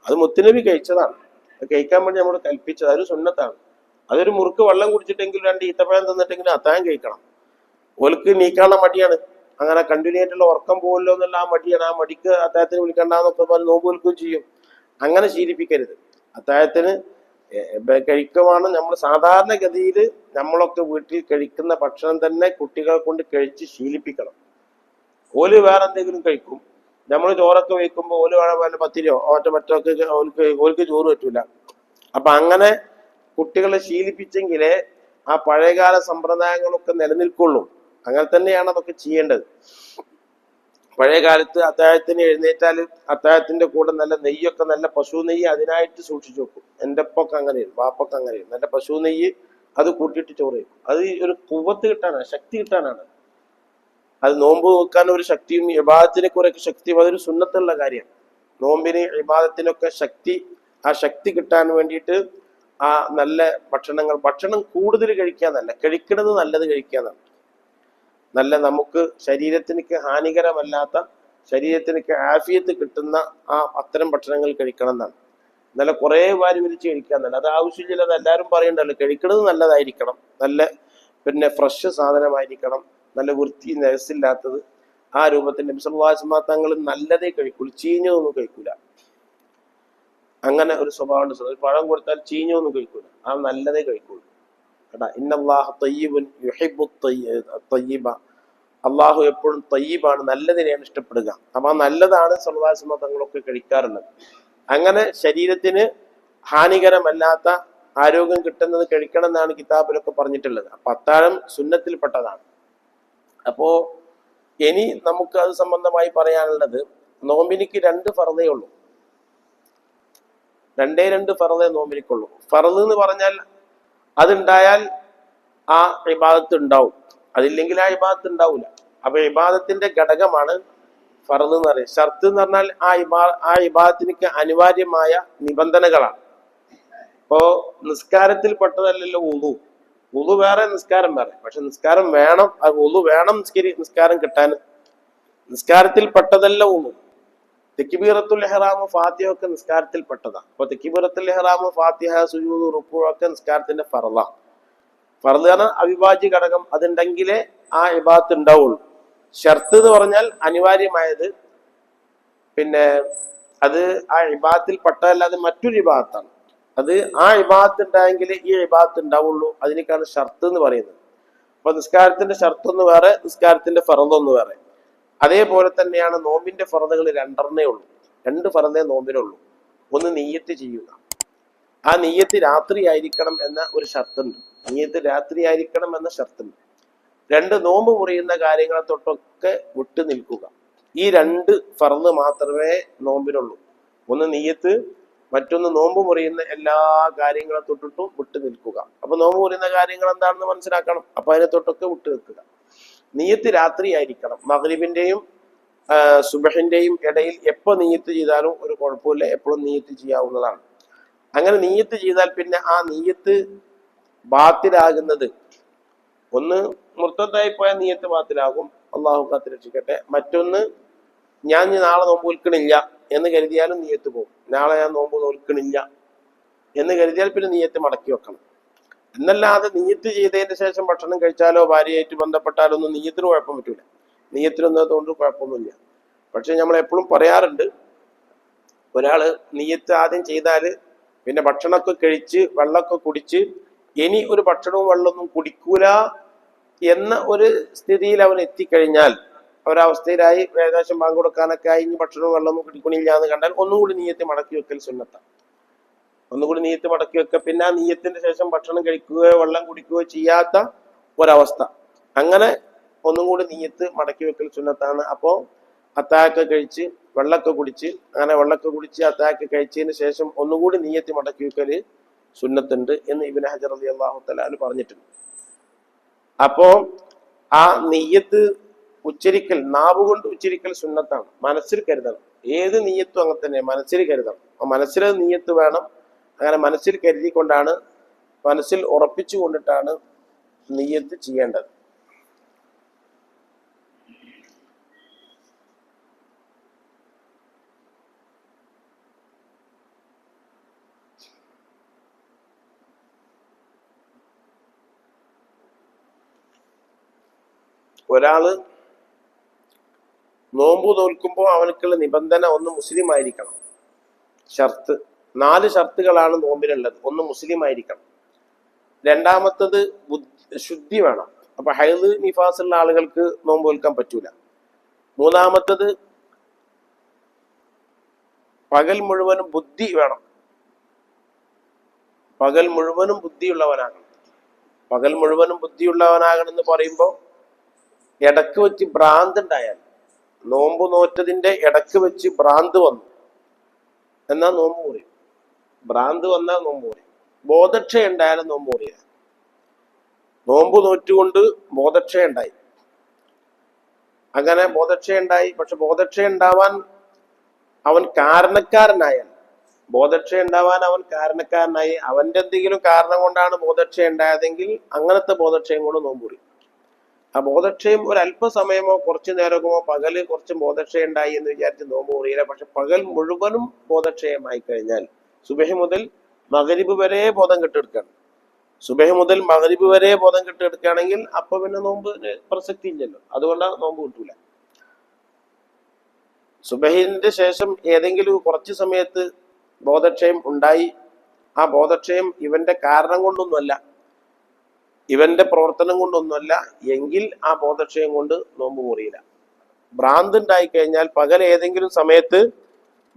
അത് മുത്തുനബി കഴിച്ചതാണ്. അത് കഴിക്കാൻ വേണ്ടി നമ്മൾ കൽപ്പിച്ചത്. അതൊരു സുന്നത്താണ്. അതൊരു മുറുക്ക് വെള്ളം കുടിച്ചിട്ടെങ്കിലും 2 ഈത്തപ്പഴം തിന്നിട്ടെങ്കിലും അത്താഴം കഴിക്കണം. ഓൽക്ക് നീക്കാനുള്ള മടിയാണ്. അങ്ങനെ കണ്ടിന്യൂ ആയിട്ടുള്ള ഉറക്കം പോകല്ലോ എന്നുള്ള ആ മടിയാണ്. ആ മടിക്ക് അത്താഴത്തിന് വിളിക്കണ്ടെന്നൊക്കെ പറഞ്ഞ് നോമ്പ് വിൽക്കുകയും ചെയ്യും. അങ്ങനെ ശീലിപ്പിക്കരുത്. അത്താഴത്തിന് കഴിക്കുവാണ് നമ്മൾ സാധാരണഗതിയിൽ നമ്മളൊക്കെ വീട്ടിൽ കഴിക്കുന്ന ഭക്ഷണം തന്നെ കുട്ടികളെ കൊണ്ട് കഴിച്ച് ശീലിപ്പിക്കണം. ഓല് വേറെ എന്തെങ്കിലും കഴിക്കും. നമ്മൾ ചോറൊക്കെ വയ്ക്കുമ്പോൾ ഓല് വേണം വല്ല പത്തിരിയോ മറ്റൊക്കെ ഓൽക്ക് ചോറ് പറ്റൂല. അപ്പൊ അങ്ങനെ കുട്ടികളെ ശീലിപ്പിച്ചെങ്കിലേ ആ പഴയകാല സമ്പ്രദായങ്ങളൊക്കെ നിലനിൽക്കുള്ളൂ. അങ്ങനെ തന്നെയാണ് അതൊക്കെ ചെയ്യേണ്ടത്. പഴയ കാലത്ത് അത്താഴത്തിന് എഴുന്നേറ്റാൽ അത്താഴത്തിന്റെ കൂടെ നല്ല നെയ്യൊക്കെ, നല്ല പശു നെയ്യ് അതിനായിട്ട് സൂക്ഷിച്ചു വെക്കും. എൻ്റെ ഉപ്പൊക്കെ അങ്ങനെയാണ്, വാപ്പൊക്കെ അങ്ങനെയാണ്. നല്ല പശു നെയ്യ് അത് കൂട്ടിയിട്ട് ചോറ് വയ്ക്കും. അത് ഒരു കുവ്വത്ത് കിട്ടാനാണ്, ശക്തി കിട്ടാനാണ്. അത് നോമ്പ് നോക്കാൻ ഒരു ശക്തിയും ഇബാദത്തിനെ കുറെ ശക്തിയും അതൊരു സുന്നത്തുള്ള കാര്യമാണ്. നോമ്പിന് ഇബാദത്തിനൊക്കെ ശക്തി, ആ ശക്തി കിട്ടാൻ വേണ്ടിയിട്ട് ആ നല്ല ഭക്ഷണം കൂടുതൽ കഴിക്കാന്നല്ല, കഴിക്കുന്നത് നല്ലത് കഴിക്കാന്നാണ്. നല്ല നമുക്ക് ശരീരത്തിനൊക്കെ ഹാനികരമല്ലാത്ത, ശരീരത്തിനൊക്കെ ആഫിയത്ത് കിട്ടുന്ന ആ അത്തരം ഭക്ഷണങ്ങൾ കഴിക്കണം എന്നാണ്. നല്ല കുറെ വാരി വിരിച്ച് കഴിക്കാന്നല്ല. അത് ആവശ്യമില്ല, അത് എല്ലാവരും പറയണ്ടല്ലോ. കഴിക്കുന്നത് നല്ലതായിരിക്കണം, നല്ല പിന്നെ ഫ്രഷ് സാധനമായിരിക്കണം, നല്ല വൃത്തി നരസില്ലാത്തത്. ആ രൂപത്തിൽ നബി സല്ലല്ലാഹു അലൈഹി വസല്ലം തങ്ങൾ നല്ലതേ കഴിക്കുള്ളൂ, ചീഞ്ഞതൊന്നും കഴിക്കൂല. അങ്ങനെ ഒരു സ്വഭാവമുണ്ട്. ഒരു പഴം കൊടുത്താൽ ചീഞ്ഞൊന്നും കഴിക്കൂല, ആ നല്ലതേ കഴിക്കുള്ളൂ. കേട്ടാ, ഇന്നല്ലാഹ തയ്യിബുൻ യുഹിബ്ബു തയ്യിബ. അള്ളാഹു എപ്പോഴും തയ്യിബാണ്, നല്ലതിനെയാണ് ഇഷ്ടപ്പെടുക. അപ്പൊ ആ നല്ലതാണ് സല്ലല്ലാഹു അലൈഹി വസല്ലം തങ്ങളൊക്കെ കഴിക്കാറുള്ളത്. അങ്ങനെ ശരീരത്തിന് ഹാനികരമല്ലാത്ത ആരോഗ്യം കിട്ടുന്നത് കഴിക്കണം എന്നാണ് കിതാബിലൊക്കെ പറഞ്ഞിട്ടുള്ളത്. അപ്പൊ അത്താഴം സുന്നത്തിൽപ്പെട്ടതാണ്. അപ്പോ ഇനി നമുക്ക് അത് സംബന്ധമായി പറയാനുള്ളത്, നോമ്പിനിക്ക് 2 ഫർദേ ഉള്ളൂ. 2 ഫർദേ നോമ്പിനിക്കുള്ളൂ. ഫർദ് എന്ന് പറഞ്ഞാൽ അതുണ്ടായാൽ ആ ഇബാദത്ത് ഉണ്ടാവും, അതില്ലെങ്കിൽ ആ ഇബാദത്ത് ഉണ്ടാവില്ല. അപ്പൊ ഇബാദത്തിന്റെ ഘടകമാണ് ഫർദ് എന്ന് പറയുന്നത്. ഷർത്ത് എന്ന് പറഞ്ഞാൽ ആ ഇബാദത്തിനൊക്കെ അനിവാര്യമായ നിബന്ധനകളാണ്. ഇപ്പോ നിസ്കാരത്തിൽ പെട്ടതല്ലല്ലോ വുളു. വുളു വേറെ, നിസ്കാരം വേറെ. പക്ഷെ നിസ്കാരം വേണം, അത് വുളു വേണം നിസ്കാരം കിട്ടാൻ. നിസ്കാരത്തിൽ പെട്ടതല്ല വുളു. തക്ബീറത്തുൽ ഇഹ്റാം, ഫാത്തിഹ ഒക്കെ നിസ്കാരത്തിൽ പെട്ടതാണ്. അപ്പൊ തക്ബീറത്തുൽ ഇഹ്റാം, ഫാത്തിഹ, സുജൂദ്, റുക്കൂ ഒക്കെ നിസ്കാരത്തിന്റെ ഫർളാണ്. ഫർള് പറഞ്ഞാൽ അവിഭാജ്യ ഘടകം. അതുണ്ടെങ്കിലേ ആ ഇബാദത്ത് ഉണ്ടാവുള്ളൂ. ഷർത്ത് എന്ന് പറഞ്ഞാൽ അനിവാര്യമായത്, പിന്നെ അത് ആ ഇബാദത്തിൽ പെട്ടതല്ലാതെ മറ്റൊരു ഇബാദത്താണ്. അത് ആ ഇബാദത്ത് ഉണ്ടായെങ്കിൽ ഈ ഇബാദത്ത് ഉണ്ടാവുള്ളൂ. അതിനേക്കാണ് ഷർത്ത് എന്ന് പറയുന്നത്. അപ്പൊ നിസ്കാരത്തിന്റെ ഷർത്ത് ഒന്ന് വേറെ, നിസ്കാരത്തിന്റെ ഫറദ് ഒന്ന് വേറെ. അതേപോലെ തന്നെയാണ് നോമ്പിന്റെ ഫറദുകൾ രണ്ടെണ്ണേ ഉള്ളൂ. 2 ഫറദേ നോമ്പിനുള്ളൂ. ഒന്ന് നിയ്യത്ത് ചെയ്യുക. ആ നിയ്യത്ത് രാത്രി ആയിരിക്കണം എന്ന ഒരു ഷർത്തുണ്ട്. നിയ്യത്ത് രാത്രി ആയിരിക്കണം എന്ന ഷർത്തുണ്ട്. 2 നോമ്പ് മുറിയുന്ന കാര്യങ്ങളെ തൊട്ടൊക്കെ വിട്ടു നിൽക്കുക. ഈ 2 ഫറദ് മാത്രമേ നോമ്പിനുള്ളൂ. ഒന്ന് നിയ്യത്ത്, മറ്റൊന്ന് നോമ്പ് മുറിയുന്ന എല്ലാ കാര്യങ്ങളെ തൊട്ടിട്ടും വിട്ടു നിൽക്കുക. അപ്പൊ നോമ്പ് മുറിയുന്ന കാര്യങ്ങൾ എന്താണെന്ന് മനസ്സിലാക്കണം. അപ്പൊ അതിനെ തൊട്ടൊക്കെ വിട്ടു നിൽക്കുക. നിയ്യത്ത് രാത്രി ആയിരിക്കണം. മഗ്രിബിന്റെയും സുബഹിന്റെയും ഇടയിൽ എപ്പോ നിയ്യത്ത് ചെയ്താലും ഒരു കുഴപ്പമില്ല, എപ്പോഴും നിയ്യത്ത് ചെയ്യാവുന്നതാണ്. അങ്ങനെ നിയ്യത്ത് ചെയ്താൽ പിന്നെ ആ നിയ്യത്ത് ബാത്തിലാകുന്നത്, ഒന്ന് മുർത്തത്തായി പോയ നിയ്യത്ത് ബാത്തിലാകും, അള്ളാഹു കാത്ത് രക്ഷിക്കട്ടെ. മറ്റൊന്ന് ഞാൻ നാളെ നോമ്പ് നിൽക്കണില്ല എന്ന് കരുതിയാലും നിയ്യത്ത് പോകും. നാളെ ഞാൻ നോമ്പ് നോൽക്കണില്ല എന്ന് കരുതിയാൽ പിന്നെ നിയ്യത്ത് മടക്കി വെക്കണം. എന്നല്ലാതെ നിയ്യത്ത് ചെയ്തതിന് ശേഷം ഭക്ഷണം കഴിച്ചാലോ ഭാര്യയായിട്ട് ബന്ധപ്പെട്ടാലോ ഒന്നും നിയ്യത്തിന് കുഴപ്പം പറ്റൂല. നിയ്യത്തിനൊന്നും അതുകൊണ്ട് കുഴപ്പമൊന്നുമില്ല. പക്ഷെ നമ്മൾ എപ്പോഴും പറയാറുണ്ട്, ഒരാള് നിയ്യത്ത് ആദ്യം ചെയ്താല് പിന്നെ ഭക്ഷണമൊക്കെ കഴിച്ച് വെള്ളമൊക്കെ കുടിച്ച് ഇനി ഒരു ഭക്ഷണവും വെള്ളമൊന്നും കുടിക്കൂല എന്ന ഒരു സ്ഥിതിയിൽ അവൻ എത്തിക്കഴിഞ്ഞാൽ, ഒരവസ്ഥയിലായി, ഏകദേശം ബാങ്ക് കൊടുക്കാനൊക്കെ ആയി, ഇനി ഭക്ഷണവും വെള്ളമൊന്നും കുടിക്കണില്ല എന്ന് കണ്ടാൽ ഒന്നുകൂടി നിയ്യത്ത് മടക്കി വെക്കൽ സുന്നത്താണ്. ഒന്നുകൂടി നിയ്യത്ത് മടക്കി വെക്കുക. പിന്നെ ആ നിയ്യത്തിന്റെ ശേഷം ഭക്ഷണം കഴിക്കുകയോ വെള്ളം കുടിക്കുകയോ ചെയ്യാത്ത ഒരവസ്ഥ, അങ്ങനെ ഒന്നും കൂടി നിയ്യത്ത് മടക്കി വെക്കൽ സുന്നത്താണ്. അപ്പോ അത്താഴൊക്കെ കഴിച്ച് വെള്ളമൊക്കെ കുടിച്ച്, അങ്ങനെ വെള്ളമൊക്കെ കുടിച്ച് അത്താഴൊക്കെ കഴിച്ചതിന് ശേഷം ഒന്നുകൂടി നിയ്യത്ത് മടക്കി വെക്കല് സുന്നത്തുണ്ട് എന്ന് ഇബ്നു ഹജർ റളിയല്ലാഹു തആല പറഞ്ഞിട്ടുണ്ട്. അപ്പോ ആ നിയ്യത്ത് ഉച്ചരിക്കൽ, നാവ് കൊണ്ട് ഉച്ചരിക്കൽ സുന്നത്താണ്. മനസ്സിൽ കരുതണം. ഏത് നിയ്യത്തും അങ്ങനെ തന്നെ മനസ്സിൽ കരുതണം. മനസ്സിൽ നിയ്യത്ത് വേണം. അങ്ങനെ മനസ്സിൽ കരുതിക്കൊണ്ടാണ്, മനസ്സിൽ ഉറപ്പിച്ചു കൊണ്ടിട്ടാണ് നിയ്യത്ത് ചെയ്യേണ്ടത്. ഒരാള് നോമ്പ് നോൽക്കുമ്പോൾ അവനക്കുള്ള നിബന്ധന ഒന്ന് മുസ്ലിം ആയിരിക്കണം. ഷർത്ത് 4 ഷർത്തുകളാണ് നോമ്പിനുള്ളത്. ഒന്ന് മുസ്ലിം ആയിരിക്കണം. രണ്ടാമത്തത് ശുദ്ധി വേണം. അപ്പൊ ഹൈദ് നിഫാസുള്ള ആളുകൾക്ക് നോമ്പ് നോൽക്കാൻ പറ്റൂല. മൂന്നാമത്തത് പകൽ മുഴുവനും ബുദ്ധി വേണം. പകൽ മുഴുവനും ബുദ്ധിയുള്ളവനാകണം. പകൽ മുഴുവനും ബുദ്ധിയുള്ളവനാകണം എന്ന് പറയുമ്പോൾ ഇടക്ക് വെച്ച് ഭ്രാന്ത് ഉണ്ടായാൽ, നോമ്പ് നോറ്റതിന്റെ ഇടക്ക് വെച്ച് ഭ്രാന്ത് വന്നു എന്നാ നോമ്പ് മുറിയും. ഭ്രാന്ത് വന്നാൽ നോമ്പ് മുറിയും. ബോധക്ഷയ ഉണ്ടായാലും നോമ്പ് മുറിയില്ല. നോമ്പ് നോറ്റുകൊണ്ട് ബോധക്ഷയ ഉണ്ടായി, അങ്ങനെ ബോധക്ഷയ ഉണ്ടായി. പക്ഷെ ബോധക്ഷയ ഉണ്ടാവാൻ അവൻ കാരണക്കാരനായാൽ, ബോധക്ഷയ ഉണ്ടാവാൻ അവൻ കാരണക്കാരനായി, അവന്റെ എന്തെങ്കിലും കാരണം കൊണ്ടാണ് ബോധക്ഷയ ഉണ്ടായതെങ്കിൽ അങ്ങനത്തെ ബോധക്ഷയം കൊണ്ട് നോമ്പ് മുറിയും. ആ ബോധക്ഷയം ഒരു അല്പസമയമോ കുറച്ചു നേരമോ പകല് കുറച്ച് ബോധക്ഷയം ഉണ്ടായി എന്ന് വിചാരിച്ച് നോമ്പ് മുറിയില്ല. പക്ഷെ പകൽ മുഴുവനും ബോധക്ഷയമായി കഴിഞ്ഞാൽ, സുബഹി മുതൽ മഗ്രിബ് വരെ ബോധം കെട്ടെടുക്കുകയാണ്, സുബഹി മുതൽ മഗ്രിബ് വരെ ബോധം കെട്ടെടുക്കുകയാണെങ്കിൽ അപ്പൊ പിന്നെ നോമ്പിന് പ്രസക്തി ഇല്ലല്ലോ. അതുകൊണ്ടാണ് നോമ്പ് കിട്ടൂല. സുബഹിന്റെ ശേഷം ഏതെങ്കിലും കുറച്ച് സമയത്ത് ബോധക്ഷയം ഉണ്ടായി, ആ ബോധക്ഷയം ഇവന്റെ കാരണം കൊണ്ടൊന്നുമല്ല, ഇവന്റെ പ്രവർത്തനം കൊണ്ടൊന്നുമല്ല എങ്കിൽ ആ ബോധക്ഷയം കൊണ്ട് നോമ്പ് മുറിയില്ല. ഭ്രാന്ത് ഉണ്ടായിക്കഴിഞ്ഞാൽ, പകൽ ഏതെങ്കിലും സമയത്ത്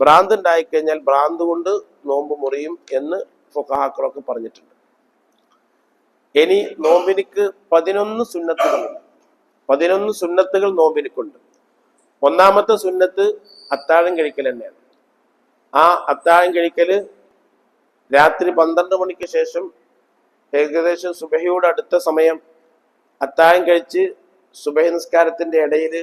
ഭ്രാന്ത് ഉണ്ടായിക്കഴിഞ്ഞാൽ ഭ്രാന്ത് കൊണ്ട് നോമ്പ് മുറിയും എന്ന് ഫുഖഹാക്കളൊക്കെ പറഞ്ഞിട്ടുണ്ട്. ഇനി നോമ്പിനിക്ക് 11 സുന്നത്തുകളുണ്ട്. 11 സുന്നത്തുകൾ നോമ്പിനിക്കുണ്ട്. ഒന്നാമത്തെ സുന്നത്ത് അത്താഴം കഴിക്കൽ തന്നെയാണ്. ആ അത്താഴം കഴിക്കല് രാത്രി 12 മണിക്ക് ശേഷം, ഏകദേശം സുബഹിയോട് അടുത്ത സമയം അത്താഴം കഴിച്ച് സുബഹി നിസ്കാരത്തിന്റെ ഇടയിൽ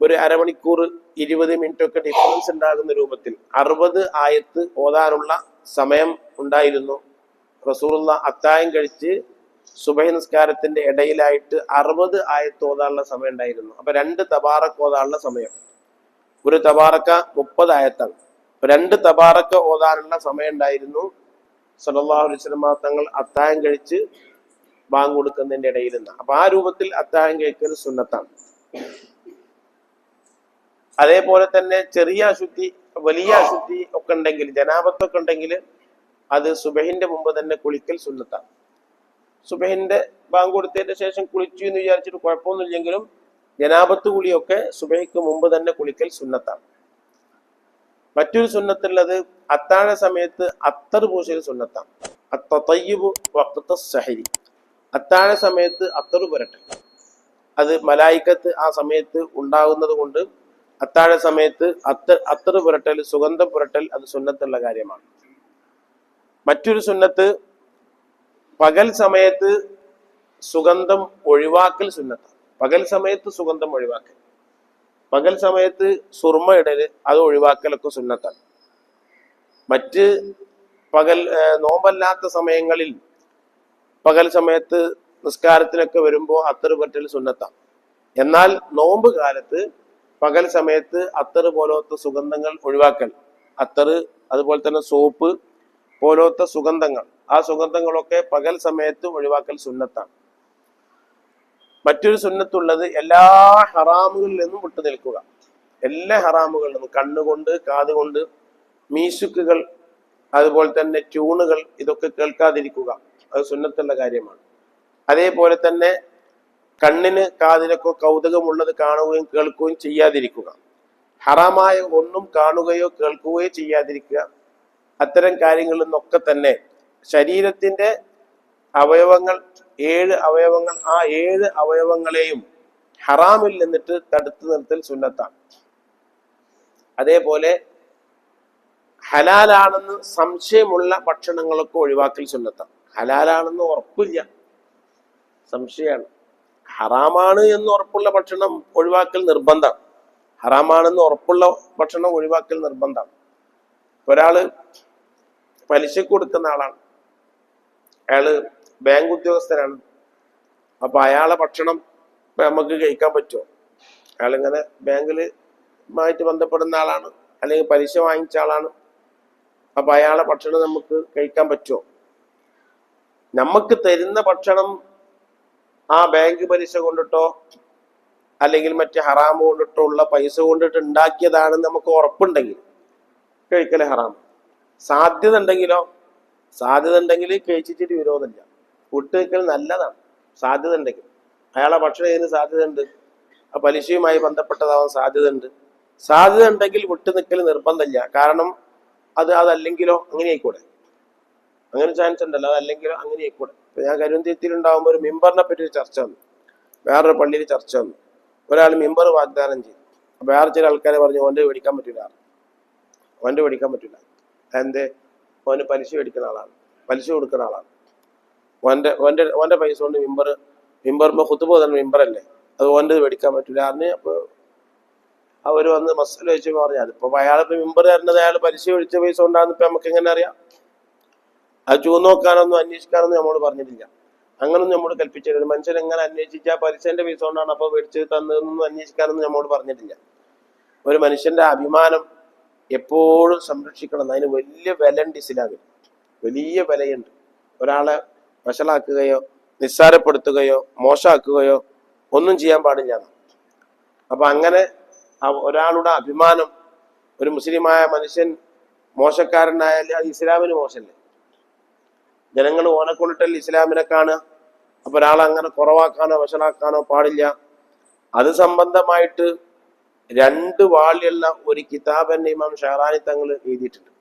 ഒരു അരമണിക്കൂർ 20 മിനിറ്റ് ഒക്കെ ഡിഫറൻസ് ഉണ്ടാകുന്ന രൂപത്തിൽ 60 ആയത്ത് ഓതാനുള്ള സമയം ഉണ്ടായിരുന്നു. റസൂലുള്ള അത്താഴം കഴിച്ച് സുബഹി നിസ്കാരത്തിന്റെ ഇടയിലായിട്ട് 60 ആയത്ത് ഓതാനുള്ള സമയം ഉണ്ടായിരുന്നു. അപ്പൊ 2 തബാറക്ക് ഓതാനുള്ള സമയം. ഒരു തബാറക്ക 30 ആയത്താണ്. 2 തബാറക്ക ഓതാനുള്ള സമയം ഉണ്ടായിരുന്നു. സല്ലല്ലാഹു അലൈഹി വസല്ലം തങ്ങൾ അത്താഴം കഴിച്ച് ബാങ്ക് കൊടുക്കുന്നതിന്റെ ഇടയിൽ നിന്ന്. അപ്പൊ ആ രൂപത്തിൽ അത്താഴം കഴിക്കൽ സുന്നത്താണ്. അതേപോലെ തന്നെ ചെറിയ അശുദ്ധി, വലിയ അശുദ്ധി ഒക്കെ ഉണ്ടെങ്കിൽ, ജനാപത്തൊക്കെ ഉണ്ടെങ്കിൽ അത് സുബഹിന്റെ മുമ്പ് തന്നെ കുളിക്കൽ സുന്നത്താണ്. സുബഹിന്റെ ബാങ്ക് കൊടുത്തതിന് ശേഷം കുളിച്ചു എന്ന് വിചാരിച്ചിട്ട് കുഴപ്പമൊന്നുമില്ലെങ്കിലും ജനാപത്ത് കുളിയൊക്കെ സുബഹിക്ക് മുമ്പ് തന്നെ കുളിക്കൽ സുന്നത്താണ്. മറ്റൊരു സുന്നത്തുള്ളത് അത്താഴ സമയത്ത് അത്തർ പൂശൽ സുന്നത്താണ്. അത്തയ്യിബു വഖ്ത സഹരി, അത്താഴ സമയത്ത് അത്തർ പുരട്ടൽ. അത് മലായിക്കത്ത് ആ സമയത്ത് ഉണ്ടാകുന്നത് കൊണ്ട് അത്താഴ സമയത്ത് അത്തർ പുരട്ടൽ, സുഗന്ധം പുരട്ടൽ അത് സുന്നത്തുള്ള കാര്യമാണ്. മറ്റൊരു സുന്നത്ത് പകൽ സമയത്ത് സുഗന്ധം ഒഴിവാക്കൽ സുന്നത്താണ്. പകൽ സമയത്ത് സുഗന്ധം ഒഴിവാക്കൽ, പകൽ സമയത്ത് സുർമ ഇടല് അത് ഒഴിവാക്കലൊക്കെ സുന്നത്താണ്. മറ്റ് നോമ്പല്ലാത്ത സമയങ്ങളിൽ പകൽ സമയത്ത് നിസ്കാരത്തിനൊക്കെ വരുമ്പോൾ അത്തർ പറ്റൽ സുന്നത്താണ്. എന്നാൽ നോമ്പ് കാലത്ത് പകൽ സമയത്ത് അത്തർ പോലത്തെ സുഗന്ധങ്ങൾ ഒഴിവാക്കൽ, അത്തർ അതുപോലെ തന്നെ സോപ്പ് പോലത്തെ സുഗന്ധങ്ങൾ, ആ സുഗന്ധങ്ങളൊക്കെ പകൽ സമയത്ത് ഒഴിവാക്കൽ സുന്നത്താണ്. മറ്റൊരു സുന്നത്തുള്ളത് എല്ലാ ഹറാമുകളിൽ നിന്നും വിട്ടു നിൽക്കുക. എല്ലാ ഹറാമുകളിൽ നിന്നും, കണ്ണുകൊണ്ട്, കാതുകൊണ്ട്, മ്യൂസിക്കുകൾ, അതുപോലെ തന്നെ ട്യൂണുകൾ, ഇതൊക്കെ കേൾക്കാതിരിക്കുക. അത് സുന്നത്തുള്ള കാര്യമാണ്. അതേപോലെ തന്നെ കണ്ണിന് കാതിനൊക്കെ കൗതുകമുള്ളത് കാണുകയും കേൾക്കുകയും ചെയ്യാതിരിക്കുക. ഹറാമായ ഒന്നും കാണുകയോ കേൾക്കുകയോ ചെയ്യാതിരിക്കുക. അത്തരം കാര്യങ്ങളിൽ നിന്നൊക്കെ തന്നെ ശരീരത്തിന്റെ അവയവങ്ങൾ, 7 അവയവങ്ങൾ, ആ 7 അവയവങ്ങളെയും ഹറാമിൽ നിന്നിട്ട് തടുത്തു നിർത്തൽ സുന്നത്താണ്. അതേപോലെ ഹലാലാണെന്ന് സംശയമുള്ള ഭക്ഷണങ്ങളൊക്കെ ഒഴിവാക്കൽ സുന്നത്താണ്. ഹലാലാണെന്ന് ഉറപ്പില്ല, സംശയമാണ്. ഹറാമാണ് എന്ന് ഉറപ്പുള്ള ഭക്ഷണം ഒഴിവാക്കൽ നിർബന്ധമാണ്. ഹറാമാണെന്ന് ഉറപ്പുള്ള ഭക്ഷണം ഒഴിവാക്കൽ നിർബന്ധമാണ്. ഒരാള് പലിശക്ക് കൊടുക്കുന്ന ആളാണ്, അയാള് ബാങ്ക് ഉദ്യോഗസ്ഥനാണ്. അപ്പൊ അയാളെ ഭക്ഷണം നമുക്ക് കഴിക്കാൻ പറ്റുമോ? അയാളിങ്ങനെ ബാങ്കിലുമായിട്ട് ബന്ധപ്പെടുന്ന ആളാണ്, അല്ലെങ്കിൽ പലിശ വാങ്ങിച്ച ആളാണ്. അപ്പൊ അയാളെ ഭക്ഷണം നമുക്ക് കഴിക്കാൻ പറ്റുമോ? നമുക്ക് തരുന്ന ഭക്ഷണം ആ ബാങ്ക് പലിശ കൊണ്ടിട്ടോ അല്ലെങ്കിൽ മറ്റു ഹറാമ് കൊണ്ടിട്ടോ ഉള്ള പൈസ കൊണ്ടിട്ട് ഉണ്ടാക്കിയതാണെന്ന് നമുക്ക് ഉറപ്പുണ്ടെങ്കിൽ കഴിക്കല് ഹറാം. സാധ്യത ഉണ്ടെങ്കിൽ കഴിച്ചിട്ട് വിരോധമില്ല, വിട്ടുനിൽക്കൽ നല്ലതാണ്. സാധ്യത ഉണ്ടെങ്കിൽ അയാളെ ഭക്ഷണം ചെയ്യുന്ന സാധ്യത ഉണ്ട്, ആ പലിശയുമായി ബന്ധപ്പെട്ടതാവാൻ സാധ്യത ഉണ്ട്. സാധ്യത ഉണ്ടെങ്കിൽ വിട്ടുനിൽക്കൽ നിർബന്ധമില്ല. കാരണം അതല്ലെങ്കിലോ അങ്ങനെ ആയിക്കൂടെ, അങ്ങനെ ചാൻസ് ഉണ്ടല്ലോ, അതല്ലെങ്കിലോ അങ്ങനെ ആയിക്കൂടെ. ഇപ്പൊ ഞാൻ കരുവന്തിയത്തിലുണ്ടാകുമ്പോൾ ഒരു മിമ്പറിനെ പറ്റി ഒരു ചർച്ച വന്നു, വേറൊരു പള്ളിയിൽ ചർച്ച വന്നു. ഒരാൾ മിമ്പർ വാഗ്ദാനം ചെയ്തു. വേറെ ചില ആൾക്കാരെ പറഞ്ഞു ഓൻ്റെ മേടിക്കാൻ പറ്റില്ല. എന്തേ? ഓന് പലിശ മേടിക്കുന്ന ആളാണ്, പലിശ കൊടുക്കുന്ന ആളാണ്. ഓൻ്റെ പൈസ കൊണ്ട് മിമ്പറിന്റെ ഖുതുബ തന്നെ മിമ്പറല്ലേ, അത് ഓൻ്റെ മേടിക്കാൻ പറ്റില്ല അറിഞ്ഞ്. അപ്പൊ അവർ വന്ന് മസല വെച്ച് പറഞ്ഞു, അതിപ്പോ അയാളിപ്പോ മിമ്പർ തരുന്നത് അയാൾ പലിശ മേടിച്ച പൈസ കൊണ്ടാന്ന് ഇപ്പൊ നമുക്ക് എങ്ങനെ അറിയാം? അത് ചൂന്നോക്കാനൊന്നും അന്വേഷിക്കാനൊന്നും നമ്മോട് പറഞ്ഞിട്ടില്ല. അങ്ങനൊന്നും നമ്മോട് കൽപ്പിച്ചില്ല. ഒരു മനുഷ്യൻ എങ്ങനെ അന്വേഷിച്ചാൽ പലിശന്റെ പൈസ കൊണ്ടാണ് അപ്പൊ മേടിച്ച് തന്നതെന്നൊന്നും അന്വേഷിക്കാനൊന്നും നമ്മോട് പറഞ്ഞിട്ടില്ല. ഒരു മനുഷ്യന്റെ അഭിമാനം എപ്പോഴും സംരക്ഷിക്കണം. അതിന് വലിയ വില ഉണ്ട് ഇസ്ലാമിൽ, വലിയ വിലയുണ്ട്. ഒരാളെ വഷളാക്കുകയോ നിസ്സാരപ്പെടുത്തുകയോ മോശമാക്കുകയോ ഒന്നും ചെയ്യാൻ പാടില്ല. അപ്പൊ അങ്ങനെ ഒരാളുടെ അഭിമാനം, ഒരു മുസ്ലിമായ മനുഷ്യൻ മോശക്കാരനായാലും അത് ഇസ്ലാമിന് മോശമല്ലേ? ജനങ്ങൾ ഓനെക്കൊണ്ടിട്ടല്ല ഇസ്ലാമിനെ കാണുക. അപ്പൊ ഒരാളെ അങ്ങനെ കുറവാക്കാനോ വഷളാക്കാനോ പാടില്ല. അത് സംബന്ധമായിട്ട് 2 വാള്യുള്ള ഒരു കിതാബ് തന്നെ ഇമാം ഷഹറാനി തങ്ങൾ എഴുതിയിട്ടുണ്ട്.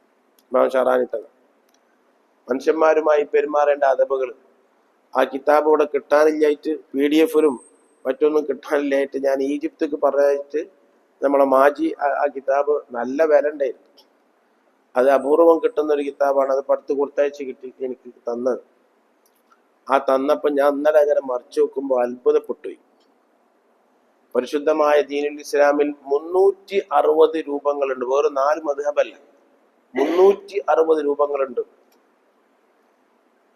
ഇമാം ഷഹറാനി തങ്ങൾ മനുഷ്യന്മാരുമായി പെരുമാറേണ്ട അദബുകൾ, ആ കിതാബ് ഇവിടെ കിട്ടാനില്ലായിട്ട് PDF-ലും മറ്റൊന്നും കിട്ടാനില്ലായിട്ട് ഞാൻ ഈജിപ്തിക്ക് പറഞ്ഞിട്ട് നമ്മളെ മാജി ആ കിതാബ് നല്ല വില ഉണ്ടായിരുന്നു. അത് അപൂർവം കിട്ടുന്ന ഒരു കിതാബാണ്. അത് പടുത്ത് കൊടുത്തയച്ച് എനിക്ക് തന്നത്. ആ തന്നപ്പോൾ ഞാൻ ഇന്നലെ അങ്ങനെ മറിച്ചു നോക്കുമ്പോൾ അത്ഭുതപ്പെട്ടുപോയി. പരിശുദ്ധമായ ദീനുൽ ഇസ്ലാമിൽ 360 രൂപങ്ങളുണ്ട്. വേറെ 4 മദ്ഹബല്ല, 360 രൂപങ്ങളുണ്ട്.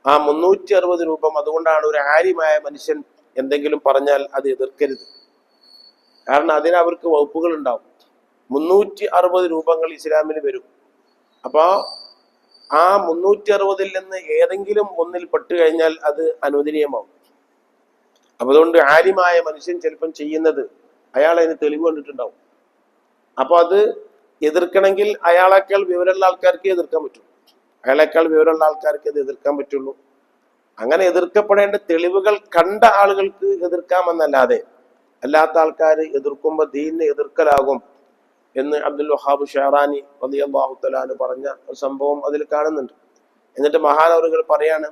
ആ 360 രൂപം, അതുകൊണ്ടാണ് ഒരു ആര്യമായ മനുഷ്യൻ എന്തെങ്കിലും പറഞ്ഞാൽ അത് എതിർക്കരുത്. കാരണം അതിന് അവർക്ക് വകുപ്പുകൾ ഉണ്ടാവും. 360 രൂപങ്ങൾ ഇസ്ലാമിൽ വരും. അപ്പോ ആ 360-ൽ നിന്ന് ഏതെങ്കിലും ഒന്നിൽ പെട്ടു കഴിഞ്ഞാൽ അത് അനുവദനീയമാവും. അപ്പൊ അതുകൊണ്ട് ആലിമായ മനുഷ്യൻ ചിലപ്പം ചെയ്യുന്നത് അയാൾ അതിന് തെളിവ് കണ്ടിട്ടുണ്ടാവും. അപ്പൊ അത് എതിർക്കണമെങ്കിൽ അയാളേക്കാൾ വിവരമുള്ള ആൾക്കാർക്ക് എതിർക്കാൻ പറ്റും. അയാളെക്കാൾ വിവരമുള്ള ആൾക്കാർക്ക് ഇത് എതിർക്കാൻ പറ്റുള്ളൂ. അങ്ങനെ എതിർക്കപ്പെടേണ്ട തെളിവുകൾ കണ്ട ആളുകൾക്ക് എതിർക്കാമെന്നല്ലാതെ അല്ലാത്ത ആൾക്കാർ എതിർക്കുമ്പോൾ ദീനിനെ എതിർക്കലാകും എന്ന് അബ്ദുൽ വഹാബ് ഷെഹറാനി റളിയല്ലാഹു തആല അൻഹു പറഞ്ഞ ഒരു സംഭവം അതിൽ കാണുന്നുണ്ട്. എന്നിട്ട് മഹാനവറുകൾ പറയാണ്,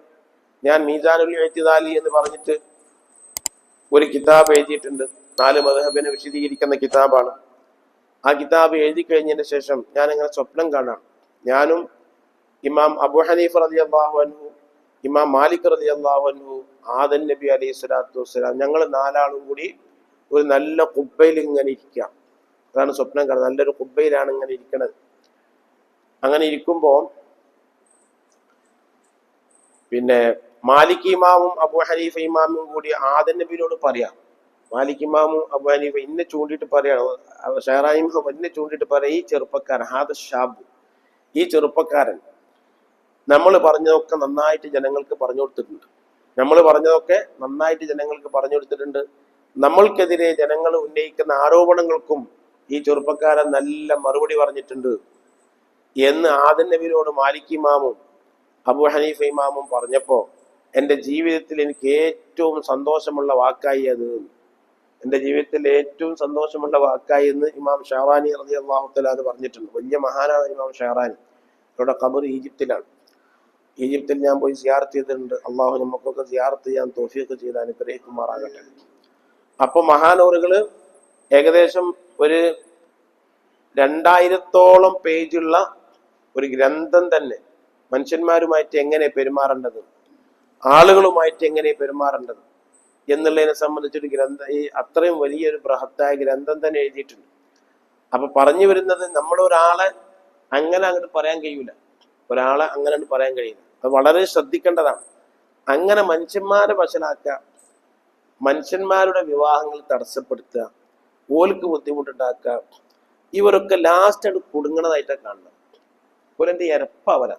ഞാൻ മീസാനുൽ ഇഅ്തിദാലി എന്ന് പറഞ്ഞിട്ട് ഒരു കിതാബ് എഴുതിയിട്ടുണ്ട്. 4 മദ്ഹബിനെ വിശദീകരിക്കുന്ന കിതാബാണ്. ആ കിതാബ് എഴുതി കഴിഞ്ഞതിന് ശേഷം ഞാൻ ഇങ്ങനെ സ്വപ്നം കാണാം. ഞാനും ഇമാം അബൂ ഹനീഫ റളിയല്ലാഹു അൻഹു, ഇമാം മാലിക് റളിയല്ലാഹു അൻഹു, ആദൻ നബി അലൈഹി സ്വലാത്തു വസ്സലാം, ഞങ്ങൾ 4 ആളും കൂടി ഒരു നല്ല കുബ്ബയിൽ ഇങ്ങനെ ഇരിക്കാം. അതാണ് സ്വപ്നം കാണുന്നത്. നല്ലൊരു കുബ്ബയിലാണ് ഇങ്ങനെ ഇരിക്കണത്. അങ്ങനെ ഇരിക്കുമ്പോൾ പിന്നെ മാലിക് ഇമാമും അബൂ ഹനീഫ ഇമാമും കൂടി ആദൻ നബിയോട് പറയാം. മാലിക് ഇമാമും അബൂ ഹനീഫ ഇന്നെ ചൂണ്ടിയിട്ട് പറയാണ്, ഷെഹറാനി എന്നെ ചൂണ്ടിയിട്ട് പറയാം, ഈ ചെറുപ്പക്കാരൻ ഹാദ ഷാബ്, ഈ ചെറുപ്പക്കാരൻ നമ്മൾ പറഞ്ഞതൊക്കെ നന്നായിട്ട് ജനങ്ങൾക്ക് പറഞ്ഞു കൊടുത്തിട്ടുണ്ട്. നമ്മൾക്കെതിരെ ജനങ്ങൾ ഉന്നയിക്കുന്ന ആരോപണങ്ങൾക്കും ഈ ചെറുപ്പക്കാരൻ നല്ല മറുപടി പറഞ്ഞിട്ടുണ്ട് എന്ന് ആദൻ നബിയോട് മാലിക് ഇമാമും അബൂ ഹനീഫ ഇമാമും പറഞ്ഞപ്പോൾ എൻ്റെ ജീവിതത്തിൽ എനിക്ക് ഏറ്റവും സന്തോഷമുള്ള വാക്കായി എന്ന് ഇമാം ഷെഹറാനി റളിയല്ലാഹു തആല പറഞ്ഞിട്ടുണ്ട്. വലിയ മഹാനാണ് ഇമാം ഷെഹറാനി. അവരുടെ ഖബർ ഈജിപ്തിലാണ്. ഈജിപ്തിൽ ഞാൻ പോയി സിയാറത്ത് ചെയ്തിട്ടുണ്ട്. അള്ളാഹു നമുക്കൊക്കെ സിയാറത്ത് ചെയ്യാൻ തൗഫീഖ് ചെയ്ത് അനുഗ്രഹിക്കുമാറാകട്ടെ. അപ്പൊ മഹാനവറുകള് ഏകദേശം ഒരു 2000-ഓളം പേജുള്ള ഒരു ഗ്രന്ഥം തന്നെ മനുഷ്യന്മാരുമായിട്ട് എങ്ങനെ പെരുമാറേണ്ടത്, ആളുകളുമായിട്ട് എങ്ങനെ പെരുമാറേണ്ടത് എന്നുള്ളതിനെ സംബന്ധിച്ചൊരു ഗ്രന്ഥം, ഈ അത്രയും വലിയൊരു ബൃഹത്തായ ഗ്രന്ഥം തന്നെ എഴുതിയിട്ടുണ്ട്. അപ്പൊ പറഞ്ഞു വരുന്നത്, നമ്മളൊരാളെ അങ്ങനെ അങ്ങോട്ട് പറയാൻ കഴിയില്ല. അത് വളരെ ശ്രദ്ധിക്കേണ്ടതാണ്. അങ്ങനെ മനുഷ്യന്മാരെ വശലാക്കുക, മനുഷ്യന്മാരുടെ വിവാഹങ്ങൾ തടസ്സപ്പെടുത്തുക, ഓൽക്ക് ബുദ്ധിമുട്ടുണ്ടാക്കുക, ഇവരൊക്കെ ലാസ്റ്റ് അത് കുടുങ്ങണതായിട്ടാണ് കാണുന്നത്. ഓലെന്റെ ഇരപ്പവല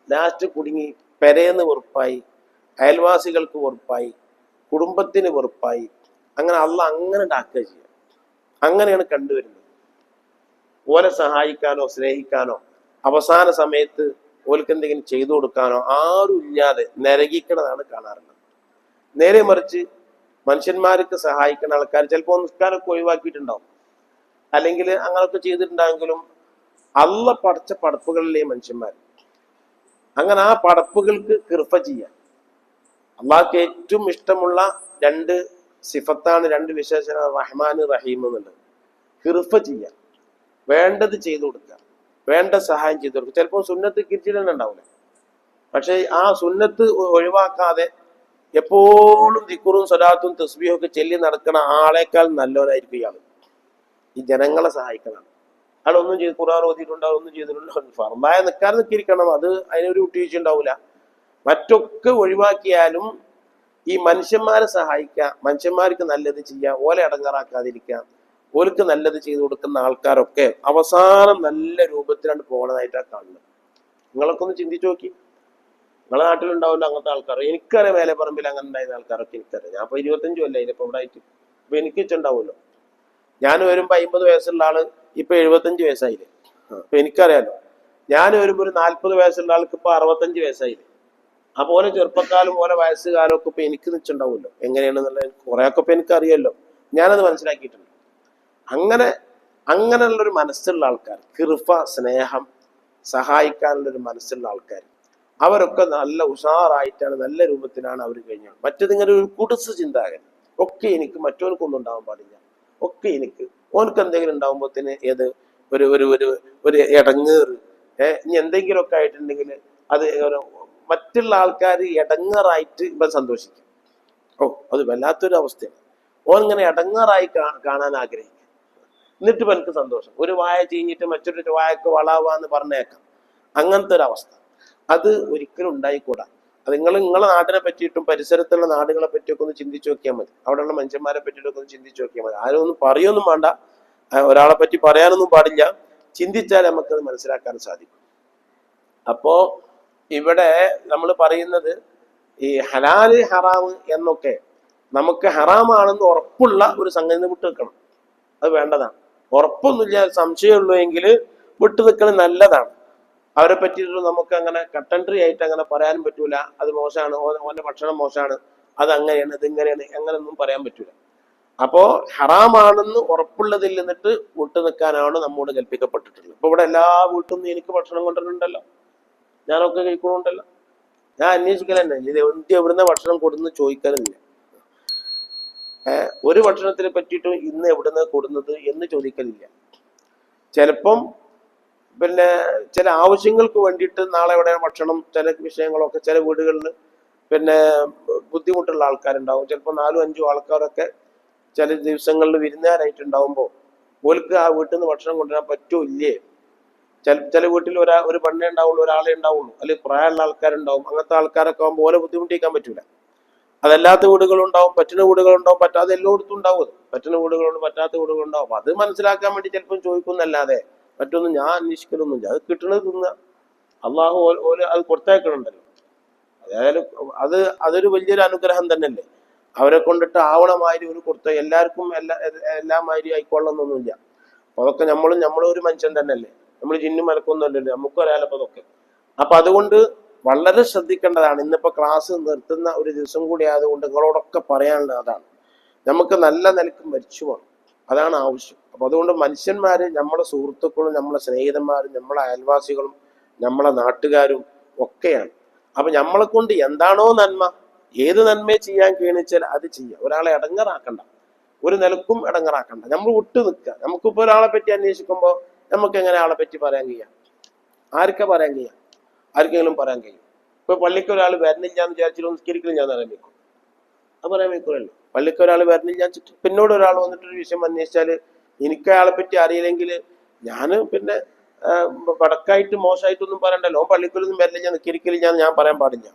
ലാസ്റ്റ് കുടുങ്ങി, പെരേന്ന് വെറുപ്പായി, അയൽവാസികൾക്ക് വെറുപ്പായി, കുടുംബത്തിന് വെറുപ്പായി. അങ്ങനെ അങ്ങനെ ഉണ്ടാക്കുക ചെയ്യുക. അങ്ങനെയാണ് കണ്ടുവരുന്നത്. ഓലെ സഹായിക്കാനോ സ്നേഹിക്കാനോ അവസാന സമയത്ത് ഓൽക്ക് എന്തെങ്കിലും ചെയ്തു കൊടുക്കാനോ ആരും ഇല്ലാതെ നരകിക്കണതാണ് കാണാറുള്ളത്. നേരെ മറിച്ച് മനുഷ്യന്മാർക്ക് സഹായിക്കുന്ന ആൾക്കാർ ചിലപ്പോൾ നിസ്കാരമൊക്കെ ഒഴിവാക്കിയിട്ടുണ്ടാവും, അല്ലെങ്കിൽ അങ്ങനൊക്കെ ചെയ്തിട്ടുണ്ടെങ്കിലും അള്ള പടച്ച പടപ്പുകളിലെ മനുഷ്യന്മാർ അങ്ങനെ ആ പടപ്പുകൾക്ക് കൃപ ചെയ്യാൻ അള്ളാഹ്ക്ക് ഏറ്റവും ഇഷ്ടമുള്ള 2 സിഫത്താണ്, 2 വിശേഷണ റഹ്മാൻ റഹീം എന്നുള്ളത്. കൃപ ചെയ്യാൻ, വേണ്ടത് ചെയ്തു കൊടുക്കുക, വേണ്ട സഹായം ചെയ്തു കൊടുക്കുക. ചിലപ്പോൾ സുന്നത്ത് കിരിച്ചിട്ട് ഉണ്ടാവില്ല, പക്ഷെ ആ സുന്നത്ത് ഒഴിവാക്കാതെ എപ്പോഴും ദിക്റും സ്വലാത്തും തസ്ബീഹും ഒക്കെ ചൊല്ലി നടക്കുന്ന ആളേക്കാൾ നല്ലവരായിരിക്കും ഇയാൾ. ഈ ജനങ്ങളെ സഹായിക്കണം. അയാളൊന്നും ചെയ്ത് ഖുർആൻ ഓതിയിട്ടുണ്ടാവും, ഒന്നും ചെയ്തിട്ടുണ്ടാവും, ഫർദായ നിൽക്കിരിക്കണം, അത് അതിനൊരു വിട്ടുവീഴ്ച ഉണ്ടാവില്ല. മറ്റൊക്കെ ഒഴിവാക്കിയാലും ഈ മനുഷ്യന്മാരെ സഹായിക്കുക, മനുഷ്യന്മാർക്ക് നല്ലത് ചെയ്യുക, ഓലെ അടങ്ങാറാക്കാതിരിക്കുക, ഓർക്ക് നല്ലത് ചെയ്തു കൊടുക്കുന്ന ആൾക്കാരൊക്കെ അവസാനം നല്ല രൂപത്തിലാണ് പോകണതായിട്ടാണ് കാണുന്നത്. നിങ്ങളൊക്കെ ഒന്ന് ചിന്തിച്ചു നോക്കി. നിങ്ങളെ നാട്ടിലുണ്ടാവില്ല അങ്ങനത്തെ ആൾക്കാർ. എനിക്കറിയാം, മേലെ പറമ്പിൽ അങ്ങനെ ഉണ്ടായിരുന്ന ആൾക്കാരൊക്കെ എനിക്കറിയാം. ഞാൻ ഇപ്പൊ 25 കൊല്ലം ഇപ്പൊ ഇവിടെ ആയിട്ട്. അപ്പൊ എനിക്ക് വെച്ചുണ്ടാവുമല്ലോ. ഞാൻ വരുമ്പോ 50 വയസ്സുള്ള ആള് ഇപ്പൊ 75 വയസ്സായില്ലേ. അപ്പൊ എനിക്കറിയാലോ. ഞാൻ വരുമ്പോ ഒരു 40 വയസ്സുള്ള ആൾക്ക് ഇപ്പൊ 65 വയസ്സായില്ലേ. അപ്പൊ ഓരോ ചെറുപ്പക്കാലം ഓരോ വയസ്സുകാലം ഒക്കെ ഇപ്പൊ എനിക്ക് വെച്ചുണ്ടാവുമല്ലോ. എങ്ങനെയാണെന്നുള്ള കുറെയൊക്കെ ഇപ്പൊ എനിക്കറിയാലോ. ഞാനത് മനസ്സിലാക്കിയിട്ടുണ്ട്. അങ്ങനെയുള്ളൊരു മനസ്സുള്ള ആൾക്കാർ, കൃപ, സ്നേഹം, സഹായിക്കാനുള്ളൊരു മനസ്സുള്ള ആൾക്കാർ, അവരൊക്കെ നല്ല ഉഷാറായിട്ടാണ്, നല്ല രൂപത്തിലാണ് അവർ കഴിഞ്ഞത്. മറ്റേതിങ്ങനെ ഒരു കുടുസ് ചിന്താകൻ, ഒക്കെ എനിക്ക്, മറ്റോനക്കൊന്നും ഉണ്ടാവാൻ പാടില്ല, ഒക്കെ എനിക്ക്, ഓനക്ക് എന്തെങ്കിലും ഉണ്ടാകുമ്പോഴത്തേന് ഏത് ഒരു ഒരു ഒരു ഒരു ഇടങ്ങേറ്, ഇനി എന്തെങ്കിലുമൊക്കെ ആയിട്ടുണ്ടെങ്കിൽ അത് മറ്റുള്ള ആൾക്കാർ ഇടങ്ങേറായിട്ട് ഇവൻ സന്തോഷിക്കും. അത് വല്ലാത്തൊരു അവസ്ഥയാണ്. ഓനിങ്ങനെ ഇടങ്ങേറായി കാണാൻ ആഗ്രഹിക്കും. എന്നിട്ട് ഇപ്പം എനിക്ക് സന്തോഷം. ഒരു വായ ചീഞ്ഞിട്ട് മറ്റൊരു വായക്ക് വളാവാന്ന് പറഞ്ഞേക്കാം. അങ്ങനത്തെ ഒരു അവസ്ഥ അത് ഒരിക്കലും ഉണ്ടായിക്കൂടാ. അത് നിങ്ങളെ നാടിനെ പറ്റിയിട്ടും പരിസരത്തുള്ള നാടുകളെ പറ്റിയൊക്കെ ഒന്ന് ചിന്തിച്ചു നോക്കിയാൽ മതി. അവിടെയുള്ള മനുഷ്യന്മാരെ പറ്റിയിട്ടൊക്കെ ഒന്ന് ചിന്തിച്ചു നോക്കിയാൽ മതി. ആരും ഒന്നും പറയൊന്നും വേണ്ട, ഒരാളെ പറ്റി പറയാനൊന്നും പാടില്ല. ചിന്തിച്ചാൽ നമുക്കത് മനസ്സിലാക്കാൻ സാധിക്കും. അപ്പോ ഇവിടെ നമ്മൾ പറയുന്നത് ഈ ഹലാല് ഹറാമ് എന്നൊക്കെ നമുക്ക് ഹറാമാണെന്ന് ഉറപ്പുള്ള ഒരു സംഗതി വിട്ടു നിൽക്കണം. അത് വേണ്ടതാണ്. ഉറപ്പൊന്നുമില്ല, സംശയമുള്ളൂ എങ്കിൽ വിട്ടു നിൽക്കുന്നത് നല്ലതാണ്. അവരെ പറ്റിയിട്ട് നമുക്ക് അങ്ങനെ കട്ടൻട്രി ആയിട്ട് അങ്ങനെ പറയാനും പറ്റൂല. അത് മോശമാണ്, ഓന്റെ ഭക്ഷണം മോശമാണ്, അത് അങ്ങനെയാണ്, ഇതിങ്ങനെയാണ്, അങ്ങനെയൊന്നും പറയാൻ പറ്റൂല. അപ്പോ ഹറാമാണെന്ന് ഉറപ്പുള്ളതിൽ നിന്നിട്ട് വിട്ടു നിൽക്കാനാണ് നമ്മോട് കൽപ്പിക്കപ്പെട്ടിട്ടുള്ളത്. ഇപ്പൊ ഇവിടെ എല്ലാ വീട്ടിൽ നിന്നും എനിക്ക് ഭക്ഷണം കൊണ്ടുവരുന്നുണ്ടല്ലോ, ഞാനൊക്കെ കഴിക്കണമുണ്ടല്ലോ. ഞാൻ അന്വേഷിക്കൽ തന്നെ, ഇത് എവിടുന്ന ഭക്ഷണം കൊടുന്ന് ചോദിക്കാനില്ല. ഒരു ഭക്ഷണത്തിനെ പറ്റിയിട്ടും ഇന്ന് എവിടുന്ന് കൊടുന്നത് എന്ന് ചോദിക്കലില്ല. ചിലപ്പം പിന്നെ ചില ആവശ്യങ്ങൾക്ക് വേണ്ടിയിട്ട് നാളെ എവിടെ ഭക്ഷണം, ചില വിഷയങ്ങളൊക്കെ ചില വീടുകളിൽ പിന്നെ ബുദ്ധിമുട്ടുള്ള ആൾക്കാരുണ്ടാവും. ചിലപ്പോൾ 4-5 ആൾക്കാരൊക്കെ ചില ദിവസങ്ങളിൽ വിരുന്നുകാരായിട്ടുണ്ടാവുമ്പോൾ ഓൽക്ക് ആ വീട്ടിൽ നിന്ന് ഭക്ഷണം കൊണ്ടുവരാൻ പറ്റുമോ ഇല്ലേ. ചില വീട്ടിൽ ഒരു പെണ്ണേ ഉണ്ടാവുള്ളൂ, ഒരാളെ ഉണ്ടാവുള്ളൂ, അല്ലെങ്കിൽ പ്രായമുള്ള ആൾക്കാരുണ്ടാവും. അങ്ങനത്തെ ആൾക്കാരൊക്കെ ആകുമ്പോൾ ഓലെ ബുദ്ധിമുട്ടിക്കാൻ പറ്റൂല. അതല്ലാത്ത വീടുകളുണ്ടാവും, പറ്റുന്ന വീടുകളുണ്ടാവും, പറ്റാതെ എല്ലായിടത്തും ഉണ്ടാവും. പറ്റുന്ന വീടുകളുണ്ട്, പറ്റാത്ത വീടുകളുണ്ടാവും. അപ്പൊ അത് മനസ്സിലാക്കാൻ വേണ്ടി ചിലപ്പം ചോദിക്കുന്നല്ലാതെ മറ്റൊന്നും ഞാൻ അന്വേഷിക്കലൊന്നുമില്ല. അത് കിട്ടണത് തിന്നുക. അള്ളാഹു അത് കൊടുത്തേക്കണുണ്ടല്ലോ. അതായാലും അതൊരു വലിയൊരു അനുഗ്രഹം തന്നെയല്ലേ. അവരെ കൊണ്ടിട്ട് ആവണമാതിരി ഒരു കൊടുത്ത എല്ലാവർക്കും എല്ലാം മാതിരി ആയിക്കൊള്ളണമെന്നൊന്നുമില്ല. അപ്പൊ അതൊക്കെ നമ്മളും ഒരു മനുഷ്യൻ തന്നെയല്ലേ. നമ്മൾ ജിന്നും മലക്കൊന്നും അല്ലല്ലോ, നമുക്ക് അറിയാലോ അതൊക്കെ. അപ്പൊ അതുകൊണ്ട് വളരെ ശ്രദ്ധിക്കേണ്ടതാണ്. ഇന്നിപ്പോ ക്ലാസ് നിർത്തുന്ന ഒരു ദിവസം കൂടി ആയതുകൊണ്ട് നിങ്ങളോടൊക്കെ പറയാനുള്ളത് അതാണ്. നമുക്ക് നല്ല നിലക്ക് മരിച്ചു പോകണം, അതാണ് ആവശ്യം. അപ്പൊ അതുകൊണ്ട് മനുഷ്യന്മാര് നമ്മളെ സുഹൃത്തുക്കളും നമ്മളെ സ്നേഹിതന്മാരും നമ്മളെ അയൽവാസികളും നമ്മളെ നാട്ടുകാരും ഒക്കെയാണ്. അപ്പൊ നമ്മളെ കൊണ്ട് എന്താണോ നന്മ, ഏത് നന്മയെ ചെയ്യാൻ കേണിച്ചാൽ അത് ചെയ്യുക. ഒരാളെ ഇടങ്ങറാക്കണ്ട, ഒരു നിലക്കും ഇടങ്ങറാക്കണ്ട. നമ്മൾ വിട്ടു നിൽക്കുക. നമുക്കിപ്പോ ഒരാളെ പറ്റി അന്വേഷിക്കുമ്പോൾ നമുക്ക് എങ്ങനെ ആളെ പറ്റി പറയാൻ കഴിയാം? ആർക്കാ പറയാൻ കഴിയാം? ആർക്കെങ്കിലും പറയാൻ കഴിയും? ഇപ്പൊ പള്ളിക്ക് ഒരാൾ വരണില്ല എന്ന് വിചാരിച്ചിട്ട് നിസ്കരിക്കലും ഞാൻ പറയാൻ വെക്കും, അത് പറയാൻ വെക്കുമല്ലോ. പള്ളിക്ക് ഒരാൾ വരണില്ല വെച്ചിട്ട് പിന്നോട് ഒരാൾ വന്നിട്ടൊരു വിഷയം അന്വേഷിച്ചാല് എനിക്ക് അയാളെ പറ്റി അറിയില്ലെങ്കിൽ ഞാൻ പിന്നെ വടക്കായിട്ട് മോശമായിട്ടൊന്നും പറയണ്ടല്ലോ. പള്ളിക്കലൊന്നും വരണില്ല, നിസ്കരിക്കലില്ല ഞാൻ പറയാൻ പാടില്ല.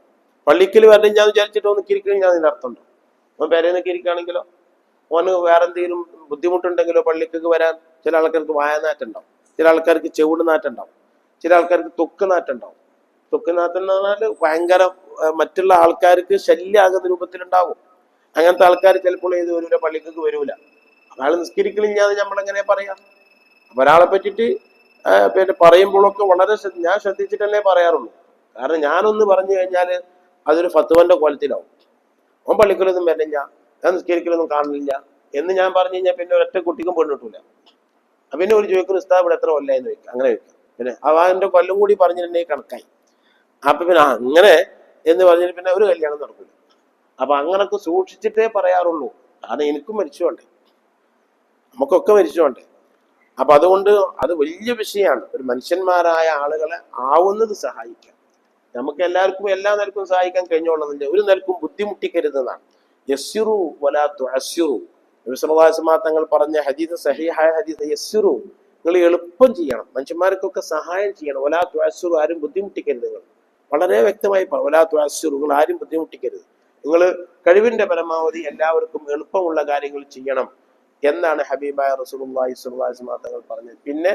പള്ളിക്കൽ വരണില്ല എന്ന് വിചാരിച്ചിട്ടോ നിസ്കരിക്കലില്ല അതിന്റെ അർത്ഥമുണ്ടോ? ഓൻ പേരെ നിസ്കരിക്കുകയാണെങ്കിലോ, ഓന് വേറെ എന്തെങ്കിലും ബുദ്ധിമുട്ടുണ്ടെങ്കിലോ പള്ളിക്ക് വരാൻ ചില ആൾക്കാർക്ക് വായനാറ്റുണ്ടാവും, ചില ആൾക്കാർക്ക് ചെവിട് നാറ്റുണ്ടാവും, ചില ആൾക്കാർക്ക് തൊക്ക് നാറ്റുണ്ടാവും. തൊക്ക് നാറ്റം എന്ന് പറഞ്ഞാൽ ഭയങ്കര മറ്റുള്ള ആൾക്കാർക്ക് ശല്യമാകുന്ന രൂപത്തിലുണ്ടാവും. അങ്ങനത്തെ ആൾക്കാർ ചിലപ്പോൾ ഏത് വരൂല, പള്ളിക്ക് വരൂല. അയാൾ നിസ്കരിക്കലില്ലാതെ നമ്മളെങ്ങനെ പറയാം? അപ്പൊ ഒരാളെ പറ്റിയിട്ട് പിന്നെ പറയുമ്പോഴൊക്കെ വളരെ ഞാൻ ശ്രദ്ധിച്ചിട്ടല്ലേ പറയാറുള്ളൂ. കാരണം ഞാനൊന്ന് പറഞ്ഞു കഴിഞ്ഞാൽ അതൊരു ഫത്വന്റെ കോലത്തിലാവും. ഓൻ പള്ളിക്കലൊന്നും വരണില്ല, ഞാൻ നിസ്കരിക്കലൊന്നും കാണുന്നില്ല എന്ന് ഞാൻ പറഞ്ഞു കഴിഞ്ഞാൽ പിന്നെ ഒരൊറ്റ കുട്ടിക്കും പെണ്ണിട്ടില്ല. പിന്നെ ഒരു ചോദിക്കും ഉസ്താദ് ഇവിടെ എത്ര കൊല്ലായെന്ന് ചോദിക്കാം, അങ്ങനെ ചോദിക്കാം. പിന്നെ അവന്റെ കൊല്ലം കൂടി പറഞ്ഞിട്ടുണ്ടെങ്കിൽ കണക്കായി. അപ്പൊ പിന്നെ അങ്ങനെ എന്ന് പറഞ്ഞിട്ട് പിന്നെ ഒരു കല്യാണം നടക്കില്ല. അപ്പൊ അങ്ങനൊക്കെ സൂക്ഷിച്ചിട്ടേ പറയാറുള്ളൂ. കാരണം എനിക്കും മരിച്ചുകൊണ്ടേ, നമുക്കൊക്കെ മരിച്ചുകൊണ്ടേ. അപ്പൊ അതുകൊണ്ട് അത് വലിയ വിഷയമാണ്. ഒരു മനുഷ്യന്മാരായ ആളുകളെ ആവുന്നത് സഹായിക്കാം. നമുക്ക് എല്ലാവർക്കും എല്ലാ നിലക്കും സഹായിക്കാൻ കഴിഞ്ഞോളുന്നില്ല. ഒരു നിലക്കും ബുദ്ധിമുട്ടിക്കരുതെന്നാണ്. യസ്സിറു വലാ തുഅസ്സിറു. നബി സല്ലല്ലാഹു അലൈഹി വസല്ലം തങ്ങൾ പറഞ്ഞ ഹദീസ്, സഹീഹായ ഹദീസ്, യസ്സിറു, നിങ്ങൾ എളുപ്പം ചെയ്യണം, മനുഷ്യന്മാർക്കൊക്കെ സഹായം ചെയ്യണം. വലാ തുഅസ്സിറു, ആരും ബുദ്ധിമുട്ടിക്കരുത്. നിങ്ങൾ വളരെ വ്യക്തമായി വലാ തുഅസ്സിറു, നിങ്ങൾ ആരും ബുദ്ധിമുട്ടിക്കരുത്. നിങ്ങൾ കഴിവിന്റെ പരമാവധി എല്ലാവർക്കും എളുപ്പമുള്ള കാര്യങ്ങൾ ചെയ്യണം എന്നാണ് ഹബീബായ റസൂലുള്ളാഹി സ്വല്ലല്ലാഹു അലൈഹി വസല്ലം തങ്ങൾ പറഞ്ഞത്. പിന്നെ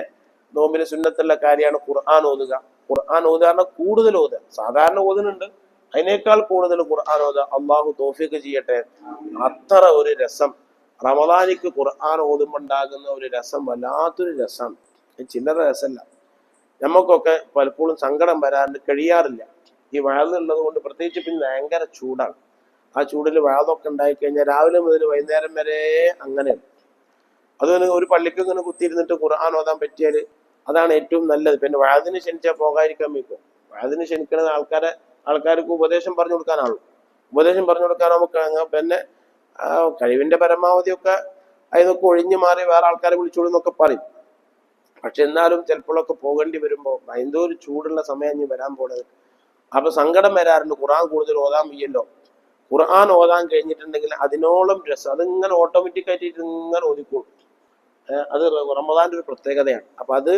നോമ്പിന് സുന്നത്തുള്ള കാര്യമാണ് ഖുർആൻ ഓതുക. ഖുർആൻ ഓതുക കൂടുതൽ ഓതുക. സാധാരണ ഓതുന്നുണ്ട്, അതിനേക്കാൾ കൂടുതൽ ഖുർആൻ ഓതുക. അള്ളാഹു തൗഫീഖ് ചെയ്യട്ടെ. അത്ര ഒരു രസം റമദാനിക്ക് ഖുർആൻ ഓതുമ്പോണ്ടാകുന്ന ഒരു രസം വല്ലാത്തൊരു രസം, ചില്ലറ രസമല്ല. നമുക്കൊക്കെ പലപ്പോഴും സങ്കടം വരാണ്ട് കഴിയാറില്ല ഈ വയലുള്ളത് കൊണ്ട്. പ്രത്യേകിച്ച് പിന്നെ ഭയങ്കര ചൂടാണ്. ആ ചൂടിൽ വയലൊക്കെ ഉണ്ടായിക്കഴിഞ്ഞാൽ രാവിലെ മുതൽ വൈകുന്നേരം വരെ അങ്ങനെയാണ്. അതുപോലെ ഒരു പള്ളിക്ക് ഇങ്ങനെ കുത്തിയിരുന്നിട്ട് ഖുർആൻ ഓതാൻ പറ്റിയാൽ അതാണ് ഏറ്റവും നല്ലത്. പിന്നെ വയലിന് ക്ഷണിച്ചാൽ പോകാതിരിക്കാൻ വെക്കും. വയലിന് ക്ഷണിക്കുന്ന ആൾക്കാർക്ക് ഉപദേശം പറഞ്ഞു കൊടുക്കാനാണല്ലോ. ഉപദേശം പറഞ്ഞു കൊടുക്കാൻ നമുക്ക് പിന്നെ കഴിവിന്റെ പരമാവധിയൊക്കെ അതിനൊക്കെ ഒഴിഞ്ഞു മാറി വേറെ ആൾക്കാരെ വിളിച്ചോളൂന്നൊക്കെ പറയും. പക്ഷെ എന്നാലും ചിലപ്പോഴൊക്കെ പോകേണ്ടി വരുമ്പോൾ എന്തോ ഒരു ചൂടുള്ള സമയം ഇനി വരാൻ പോണത്. അപ്പൊ സങ്കടം വരാറുണ്ട്. ഖുർആൻ കൂടുതൽ ഓതാൻ വയ്യല്ലോ. ഖുർആൻ ഓതാൻ കഴിഞ്ഞിട്ടുണ്ടെങ്കിൽ അതിനോളം രസം, അതിങ്ങനെ ഓട്ടോമാറ്റിക്കായിട്ട് ഇങ്ങനെ ഓതിക്കോളും. അത് റമദാന്റെ ഒരു പ്രത്യേകതയാണ്. അപ്പൊ അത്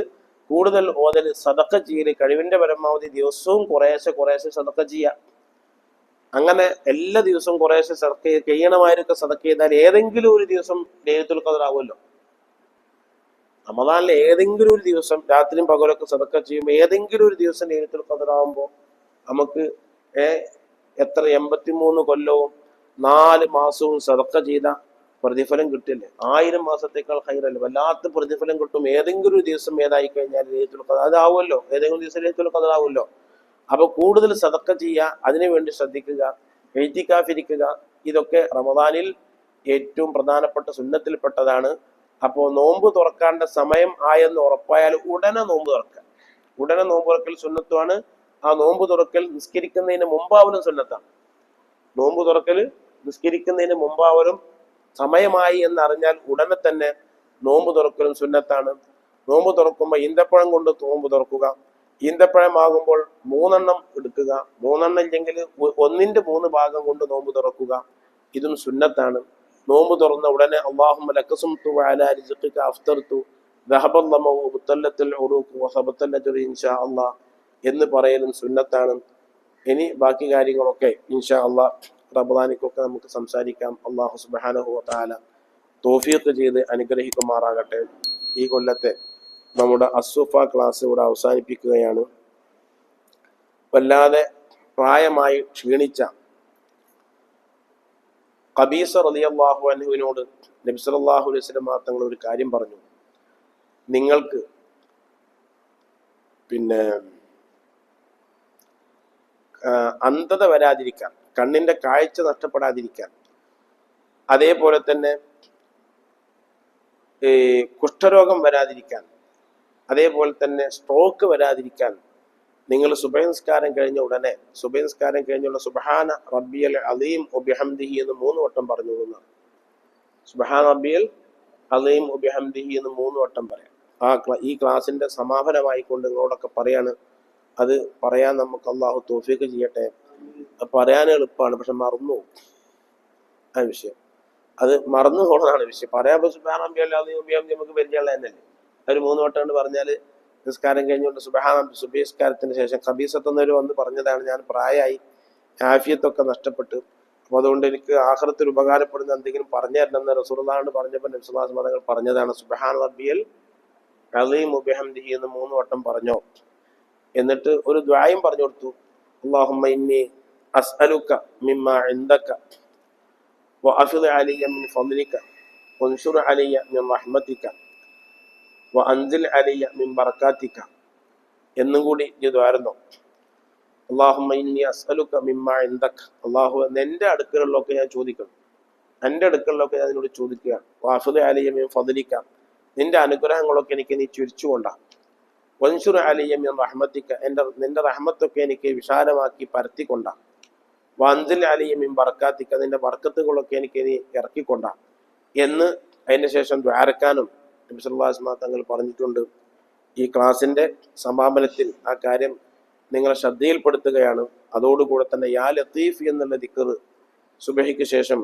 കൂടുതൽ ഓതൽ, സദഖ ചെയ്യൽ, കഴിവിന്റെ പരമാവധി ദിവസവും കുറേശ്ശെ സദഖ ചെയ്യുക. അങ്ങനെ എല്ലാ ദിവസവും കുറേശ്ശെ സദഖ ചെയ്യണമായൊക്കെ സദഖ ചെയ്താൽ ഏതെങ്കിലും ഒരു ദിവസം ലൈലത്തുൽ ഖദർ ആവുമല്ലോ. റമദാനിലെ ഏതെങ്കിലും ഒരു ദിവസം രാത്രിയും പകലൊക്കെ സദഖ ചെയ്യുമ്പോൾ ഏതെങ്കിലും ഒരു ദിവസം ലൈലത്തുൽ ഖദർ ആവുമ്പോൾ നമുക്ക് എത്ര 83 കൊല്ലവും 4 മാസവും സദഖ ചെയ്ത പ്രതിഫലം കിട്ടില്ലേ? 1000 മാസത്തേക്കാൾ ഹൈറല്ലേ? വല്ലാത്ത പ്രതിഫലം കിട്ടും. ഏതെങ്കിലും ഒരു ദിവസം ഏതായി കഴിഞ്ഞാൽ ലൈലത്തുൽ ഖദർ അതാവുമല്ലോ, ഏതെങ്കിലും ദിവസം ലൈലത്തുൽ ഖദർ ആവുമല്ലോ. അപ്പൊ കൂടുതൽ സദക്ക ചെയ്യുക, അതിനുവേണ്ടി ശ്രദ്ധിക്കുക, ഇഅ്തികാഫിരിക്കുക. ഇതൊക്കെ റമദാനിൽ ഏറ്റവും പ്രധാനപ്പെട്ട സുന്നത്തിൽപ്പെട്ടതാണ്. അപ്പോൾ നോമ്പ് തുറക്കേണ്ട സമയം ആയെന്ന് ഉറപ്പായാൽ ഉടനെ നോമ്പ് തുറക്കുക. ഉടനെ നോമ്പ് തുറക്കൽ സുന്നത്താണ്. ആ നോമ്പ് തുറക്കൽ നിസ്കരിക്കുന്നതിന് മുമ്പാവലും സുന്നത്താണ്. നോമ്പ് തുറക്കൽ നിസ്കരിക്കുന്നതിന് മുമ്പാവലും സമയമായി എന്നറിഞ്ഞാൽ ഉടനെ തന്നെ നോമ്പ് തുറക്കലും സുന്നത്താണ്. നോമ്പ് തുറക്കുമ്പോൾ ഈന്തപ്പഴം കൊണ്ട് നോമ്പ് തുറക്കുക. ഈന്തപ്പഴമാകുമ്പോൾ 3 എണ്ണം എടുക്കുക. 3 എണ്ണം ഇല്ലെങ്കിൽ 1/3 ഭാഗം കൊണ്ട് നോമ്പ് തുറക്കുക. ഇതും സുന്നത്താണ്. നോമ്പ് തുറന്ന ഉടനെ അല്ലാഹുമ്മ ലകസുംതു വഅലാ റിസ്ഖിക അഫ്തർതു ദഹബൽ ലമഉ വബതല്ലത്തുൽ ഉറൂഖു വസബതൽ അജ്റു ഇൻഷാ അല്ലാഹ് എന്ന് പറയലും സുന്നത്താണ്. ഇനി ബാക്കി കാര്യങ്ങളൊക്കെ ഇൻഷാ അല്ലാഹ് റമദാനിക്കൊക്കെ നമുക്ക് സംസാരിക്കാം. അല്ലാഹു സുബ്ഹാനഹു വ തആല തൗഫീഖ് ചെയ്ത് അനുഗ്രഹിക്കുമാറാകട്ടെ. ഈ കൊല്ലത്തെ നമ്മുടെ അസ്സുഫ ക്ലാസ് ഇവിടെ അവസാനിപ്പിക്കുകയാണ്. വല്ലാതെ പ്രായമായി ക്ഷീണിച്ച ഖബീസ റളിയല്ലാഹു അൻഹുവിനോട് നബി സല്ലല്ലാഹു അലൈഹി വസല്ലം തങ്ങൾ ഒരു കാര്യം പറഞ്ഞു. നിങ്ങൾക്ക് അന്ധത വരാതിരിക്കാൻ, കണ്ണിന്റെ കാഴ്ച നഷ്ടപ്പെടാതിരിക്കാൻ, അതേപോലെ തന്നെ കുഷ്ഠരോഗം വരാതിരിക്കാൻ, അതേപോലെ തന്നെ സ്ട്രോക്ക് വരാതിരിക്കാൻ നിങ്ങൾ സുബഹി നിസ്കാരം കഴിഞ്ഞ ഉടനെ സുബ്ഹാന റബ്ബിയൽ അലീം വബിഹംദിഹി എന്ന് 3 വട്ടം പറഞ്ഞു എന്നാണ്. സുബ്ഹാന റബ്ബിയൽ അലീം വബിഹംദിഹി എന്ന് 3 വട്ടം പറയാം. ഈ ക്ലാസിന്റെ സമാപനമായി കൊണ്ട് നിങ്ങളോടൊക്കെ പറയാണ്. അത് പറയാൻ നമുക്ക് അള്ളാഹു തൗഫീഖ് ചെയ്യട്ടെ. പറയാൻ എളുപ്പമാണ്, പക്ഷെ മറന്നു പോകും. ആ വിഷയം അത് മറന്നു പോകുന്നതാണ് വിഷയം. പറയാൻ സുബ്ഹാന റബ്ബിയൽ അലീം വബിഹംദിഹി നമുക്ക് പരിചയമുള്ള തന്നെയല്ലേ. ഒരു 3 വട്ടം കൊണ്ട് പറഞ്ഞാൽ നിസ്കാരം കഴിഞ്ഞുകൊണ്ട് സുബ്ഹി നിസ്കാരത്തിന് ശേഷം ഖബീസത്തെന്നൊരു വന്ന് പറഞ്ഞതാണ്, ഞാൻ പ്രായമായി ആഫിയത്തൊക്കെ നഷ്ടപ്പെട്ട്, അപ്പോൾ അതുകൊണ്ട് എനിക്ക് ആഖിറത്തിൽ ഉപകാരപ്പെടുന്ന എന്തെങ്കിലും പറഞ്ഞു തരണമെന്ന് റസൂലുള്ളാഹി പറഞ്ഞപ്പോൾ നബി സല്ലല്ലാഹു അലൈഹി വസല്ലം പറഞ്ഞതാണ് സുബ്ഹാന റബ്ബിയൽ അലീം വബിഹംദിഹി എന്ന് 3 വട്ടം പറഞ്ഞോ. എന്നിട്ട് ഒരു ദുആയും പറഞ്ഞു കൊടുത്തു. അല്ലാഹുമ്മ ഇന്നി അസ്അലുക മിമ്മാ ഇൻദക വഅഫിദ് അലയ്യ മിൻ ഫദ്ലിക വൻശുർ അലയ്യ മിൻ റഹ്മതിക വഅൻസിൽ അലയ്യ മിൻ ബറകാതിക എന്നും കൂടി ഇതായിരുന്നു. അല്ലാഹുമ്മ ഇന്നി അസ്അലുക മിമ്മാ ഇൻദക, അല്ലാഹു നിന്റെ അടുക്കലുള്ളതൊക്കെ ഞാൻ ചോദിക്കണം, എൻ്റെ അടുക്കലുള്ളതൊക്കെ ഞാൻ നിന്നോട് ചോദിക്കുകയാണ്. വഅഫിദ് അലയ്യ മിൻ ഫദ്ലിക, നിന്റെ അനുഗ്രഹങ്ങളൊക്കെ എനിക്ക് നീ ചുരിച്ചുകൊണ്ടാണ്. വൻശുർ അലയ്യ മിൻ റഹ്മതിക, നിന്റെ റഹ്മത്തൊക്കെ എനിക്ക് വിശാലമാക്കി പരത്തിക്കൊണ്ടാണ്. വഅൻസിൽ അലയ്യ മിൻ ബറകാതിക, നിന്റെ ബർക്കത്തുകളൊക്കെ എനിക്ക് നീ ഇറക്കിക്കൊണ്ടാണ് എന്ന് അതിന് ശേഷം ദ്വാരക്കാനും നബി സല്ലല്ലാഹു അലൈഹി വസല്ലം തങ്ങൾ പറഞ്ഞിട്ടുണ്ട്. ഈ ക്ലാസിന്റെ സമാപനത്തിൽ ആ കാര്യം നിങ്ങളെ ശ്രദ്ധയിൽപ്പെടുത്തുകയാണ്. അതോടുകൂടെ തന്നെ യാ ലത്തീഫ് എന്നുള്ള ദിക്ർ സുബഹിക്ക് ശേഷം,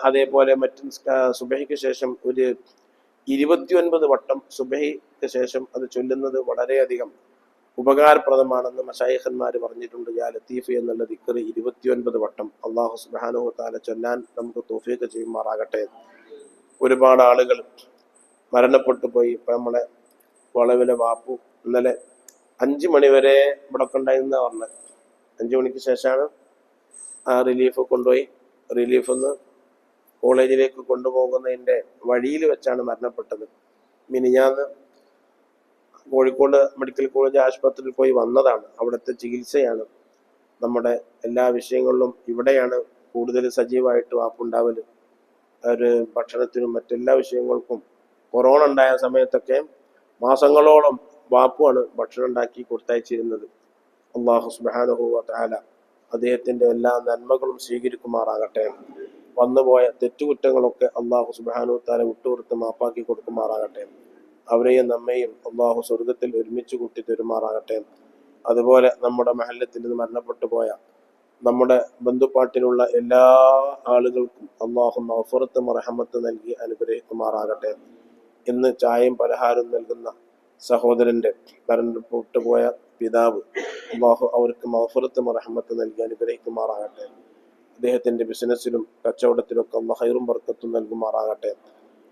അതേപോലെ സുബഹിക്ക് ശേഷം ഒരു 29 വട്ടം സുബഹിക്ക് ശേഷം അത് ചൊല്ലുന്നത് വളരെയധികം ഉപകാരപ്രദമാണെന്ന് മശായിഖന്മാർ പറഞ്ഞിട്ടുണ്ട്. യാ ലത്തീഫ് എന്നുള്ള ദിക്ർ 29 വട്ടം അല്ലാഹു സുബ്ഹാനഹു വ തആല ചൊല്ലാൻ നമുക്ക് തൗഫീഖ് ചെയ്യുമാറാകട്ടെ. ഒരുപാട് ആളുകൾ മരണപ്പെട്ടു പോയി. ഇപ്പം നമ്മളെ വളവിലെ വാപ്പു ഇന്നലെ 5 മണി വരെ ഇവിടെ ഉണ്ടായിരുന്ന പറഞ്ഞത്. 5 മണിക്ക് ശേഷമാണ് ആ റിലീഫ് കൊണ്ടുപോയി. റിലീഫ് നിന്ന് കോളേജിലേക്ക് കൊണ്ടുപോകുന്നതിൻ്റെ വഴിയിൽ വെച്ചാണ് മരണപ്പെട്ടത്. മിനിഞ്ഞാന്ന് കോഴിക്കോട് മെഡിക്കൽ കോളേജ് ആശുപത്രിയിൽ പോയി വന്നതാണ്. അവിടുത്തെ ചികിത്സയാണ്. നമ്മുടെ എല്ലാ വിഷയങ്ങളിലും ഇവിടെയാണ് കൂടുതൽ സജീവമായിട്ട് വാപ്പുണ്ടാവൽ. ഒരു ഭക്ഷണത്തിനും മറ്റെല്ലാ വിഷയങ്ങൾക്കും. കൊറോണ ഉണ്ടായ സമയത്തൊക്കെ മാസങ്ങളോളം വാപ്പുവാണ് ഭക്ഷണം ഉണ്ടാക്കി കൊടുത്തയച്ചിരുന്നത്. അല്ലാഹു സുബ്ഹാനഹു വ തആല അദ്ദേഹത്തിൻ്റെ എല്ലാ നന്മകളും സ്വീകരിക്കുമാറാകട്ടെ. വന്നുപോയ തെറ്റുകുറ്റങ്ങളൊക്കെ അല്ലാഹു സുബ്ഹാനഹു വ തആല വിട്ടുകൊടുത്ത് മാപ്പാക്കി കൊടുക്കുമാറാകട്ടെ. അവരെയും നമ്മയും അല്ലാഹു സ്വർഗത്തിൽ ഒരുമിച്ച് കൂട്ടി തരുമാറാകട്ടെ. അതുപോലെ നമ്മുടെ മഹല്ലത്തിൽ നിന്ന് മരണപ്പെട്ടു പോയ നമ്മുടെ ബന്ധുപ്പാട്ടിലുള്ള എല്ലാ ആളുകൾക്കും അല്ലാഹു മഗ്ഫിറത്ത് റഹ്മത്ത് നൽകി അനുഗ്രഹിക്കുമാറാകട്ടെ. ഇന്ന് ചായയും പലഹാരവും നൽകുന്ന സഹോദരന്റെ മരണപ്പെട്ടു പോയ പിതാവ് അല്ലാഹു അവർക്ക് മഗ്ഫിറത്ത് റഹ്മത്ത് നൽകി അനുഗ്രഹിക്കുമാറാകട്ടെ. അദ്ദേഹത്തിന്റെ ബിസിനസ്സിലും കച്ചവടത്തിലൊക്കെ അല്ലാഹു ഖൈറും ബർക്കത്തും നൽകുമാറാകട്ടെ.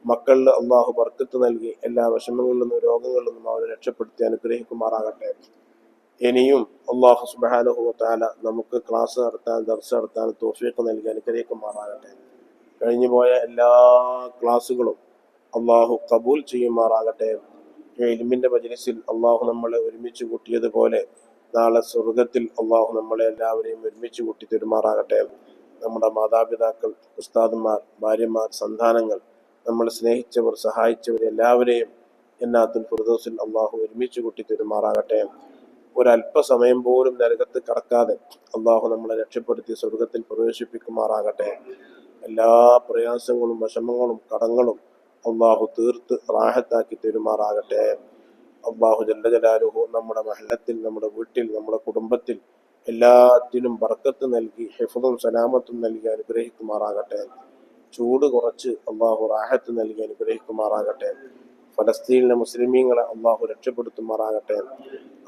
മക്കളിൽ അല്ലാഹു ബർക്കത്ത് നൽകി എല്ലാ വിഷമങ്ങളിൽ നിന്നും രോഗങ്ങളിൽ നിന്നും അവരെ രക്ഷപ്പെടുത്തി അനുഗ്രഹിക്കുമാറാകട്ടെ. ഇനിയും അല്ലാഹു സുബ്ഹാനഹു വ തആല നമുക്ക് ക്ലാസ് നടത്താൻ, ദർസ് നടത്താൻ തൗഫീഖ് നൽകി അനുഗ്രഹിക്കുമാറാകട്ടെ. കഴിഞ്ഞുപോയ എല്ലാ ക്ലാസ്സുകളും അള്ളാഹു കബൂൽ ചെയ്യുമാറാകട്ടെ. ഇൽമിന്റെ മജ്‌ലിസിൽ അള്ളാഹു നമ്മളെ ഒരുമിച്ച് കൂട്ടിയതുപോലെ നാളെ സ്വർഗത്തിൽ അള്ളാഹു നമ്മളെ എല്ലാവരെയും ഒരുമിച്ച് കൂട്ടി തരുമാറാകട്ടെ. നമ്മുടെ മാതാപിതാക്കൾ, ഉസ്താദുമാർ, ഭാര്യമാർ, സന്താനങ്ങൾ, നമ്മളെ സ്നേഹിച്ചവർ, സഹായിച്ചവർ എല്ലാവരെയും ജന്നാത്തുൽ ഫിർദൗസിൽ അള്ളാഹു ഒരുമിച്ച് കൂട്ടി തരുമാറാകട്ടെ. ഒരല്പസമയം പോലും നരകത്ത് കടക്കാതെ അള്ളാഹു നമ്മളെ രക്ഷപ്പെടുത്തി സ്വർഗത്തിൽ പ്രവേശിപ്പിക്കുമാറാകട്ടെ. എല്ലാ പ്രയാസങ്ങളും വിഷമങ്ങളും കടങ്ങളും അള്ളാഹു തീർത്ത് റാഹത്താക്കി തരുമാറാകട്ടെ. അള്ളാഹു ജല്ല ജലാലുഹു നമ്മുടെ മഹല്ലത്തിൽ, നമ്മുടെ വീട്ടിൽ, നമ്മുടെ കുടുംബത്തിൽ എല്ലാത്തിനും ബർക്കത്ത് നൽകി ഹിഫ്ളും സലാമത്തും നൽകി അനുഗ്രഹിക്കുമാറാകട്ടെ. ചൂട് കുറച്ച് അള്ളാഹു റാഹത്ത് നൽകി അനുഗ്രഹിക്കുമാറാകട്ടെ. ഫലസ്തീനിലെ മുസ്ലിമീങ്ങളെ അള്ളാഹു രക്ഷപ്പെടുത്തുമാറാകട്ടെ.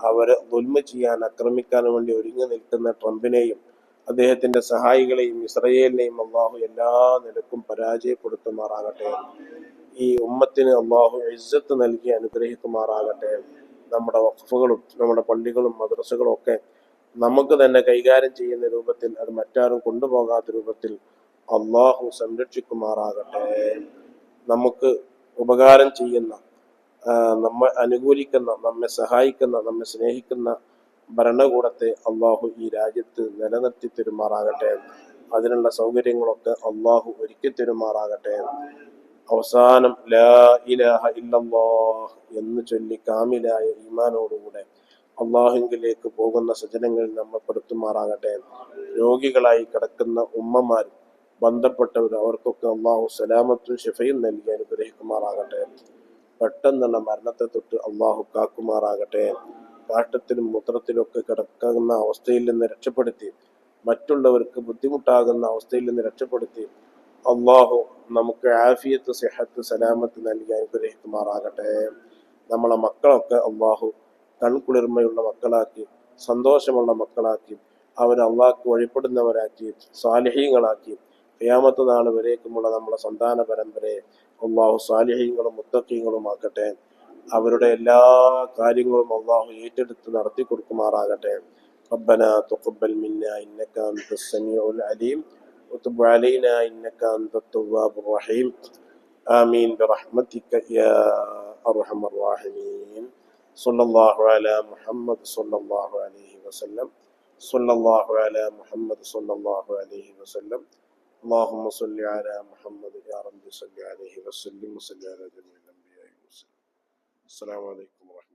അവരെ ദുൽമ ചെയ്യാൻ, ആക്രമിക്കാൻ വേണ്ടി ഒരുങ്ങി നിൽക്കുന്ന ട്രംപിനെയും അദ്ദേഹത്തിന്റെ സഹായികളെയും ഇസ്രയേലിനെയും അള്ളാഹു എല്ലാ നിലക്കും പരാജയപ്പെടുത്തുമാറാകട്ടെ. ഈ ഉമ്മത്തിന് അള്ളാഹു ഇസ്സത്ത് നൽകി അനുഗ്രഹിക്കുമാറാകട്ടെ. നമ്മുടെ വഖഫുകളും നമ്മുടെ പള്ളികളും മദ്രസകളും ഒക്കെ നമുക്ക് തന്നെ കൈകാര്യം ചെയ്യുന്ന രൂപത്തിൽ, അത് മറ്റാരും കൊണ്ടുപോകാത്ത രൂപത്തിൽ അള്ളാഹു സംരക്ഷിക്കുമാറാകട്ടെ. നമുക്ക് ഉപകാരം ചെയ്യുന്ന, നമ്മെ അനുകൂലിക്കുന്ന, നമ്മെ സഹായിക്കുന്ന, നമ്മെ സ്നേഹിക്കുന്ന ഭരണകൂടത്തെ അള്ളാഹു ഈ രാജ്യത്ത് നിലനിർത്തി തരുമാറാകട്ടെ. അതിനുള്ള സൗകര്യങ്ങളൊക്കെ അള്ളാഹു ഒരുക്കി തരുമാറാകട്ടെ. അവസാനം ലാ ഇലാഹ ഇല്ലല്ലാഹ് എന്ന് ചൊല്ലി കാമിലായ ഈമാനോടുകൂടെ അള്ളാഹുവിലേക്ക് പോകുന്ന സജ്ജനങ്ങളിൽ നമ്മെ പെടുത്തുമാറാകട്ടെ. രോഗികളായി കിടക്കുന്ന ഉമ്മമാർ, ബന്ധപ്പെട്ടവർ, അവർക്കൊക്കെ അള്ളാഹു സലാമത്തും ശിഫയും നൽകി അനുഗ്രഹിക്കുമാറാകട്ടെ. പെട്ടെന്നുള്ള മരണത്തെ തൊട്ട് അള്ളാഹു കാക്കുമാറാകട്ടെ. കാഷ്ടത്തിലും മൂത്രത്തിലൊക്കെ കിടക്കുന്ന അവസ്ഥയിൽ നിന്ന് രക്ഷപ്പെടുത്തി, മറ്റുള്ളവർക്ക് ബുദ്ധിമുട്ടാകുന്ന അവസ്ഥയിൽ നിന്ന് രക്ഷപ്പെടുത്തി അള്ളാഹു നമുക്ക് ആഫിയത്ത്, സിഹത്ത്, സലാമത്ത് നൽകി അനുഗ്രഹിക്കുമാറാകട്ടെ. നമ്മളെ മക്കളൊക്കെ അള്ളാഹു കൺകുളിർമയുള്ള മക്കളാക്കി, സന്തോഷമുള്ള മക്കളാക്കി, അവരെ അള്ളാഹ്ക്ക് വഴിപ്പെടുന്നവരാക്കി, സാലിഹീങ്ങളാക്കി ഖിയാമത്ത് നാൾ വരേക്കുമുള്ള നമ്മളെ സന്താന പരമ്പരയെ അള്ളാഹു സാലിഹീങ്ങളും മുത്തഖീങ്ങളുമാക്കട്ടെ. അവരുടെ എല്ലാ കാര്യങ്ങളും അള്ളാഹു ഏറ്റെടുത്ത് നടത്തി കൊടുക്കുമാറാകട്ടെ. ربنا تقبل منا إنك أنت السميع العليم وتب علينا إنك أنت التواب الرحيم آمين برحمتك يا أرحم الراحمين. صلى الله على محمد صلى الله عليه وسلم. صلى الله على محمد صلى الله عليه وسلم. اللهم صل على محمد يا رب صل عليه وسلم وصل على جميع الأنبياء والمرسلين. السلام عليكم ورحمة الله.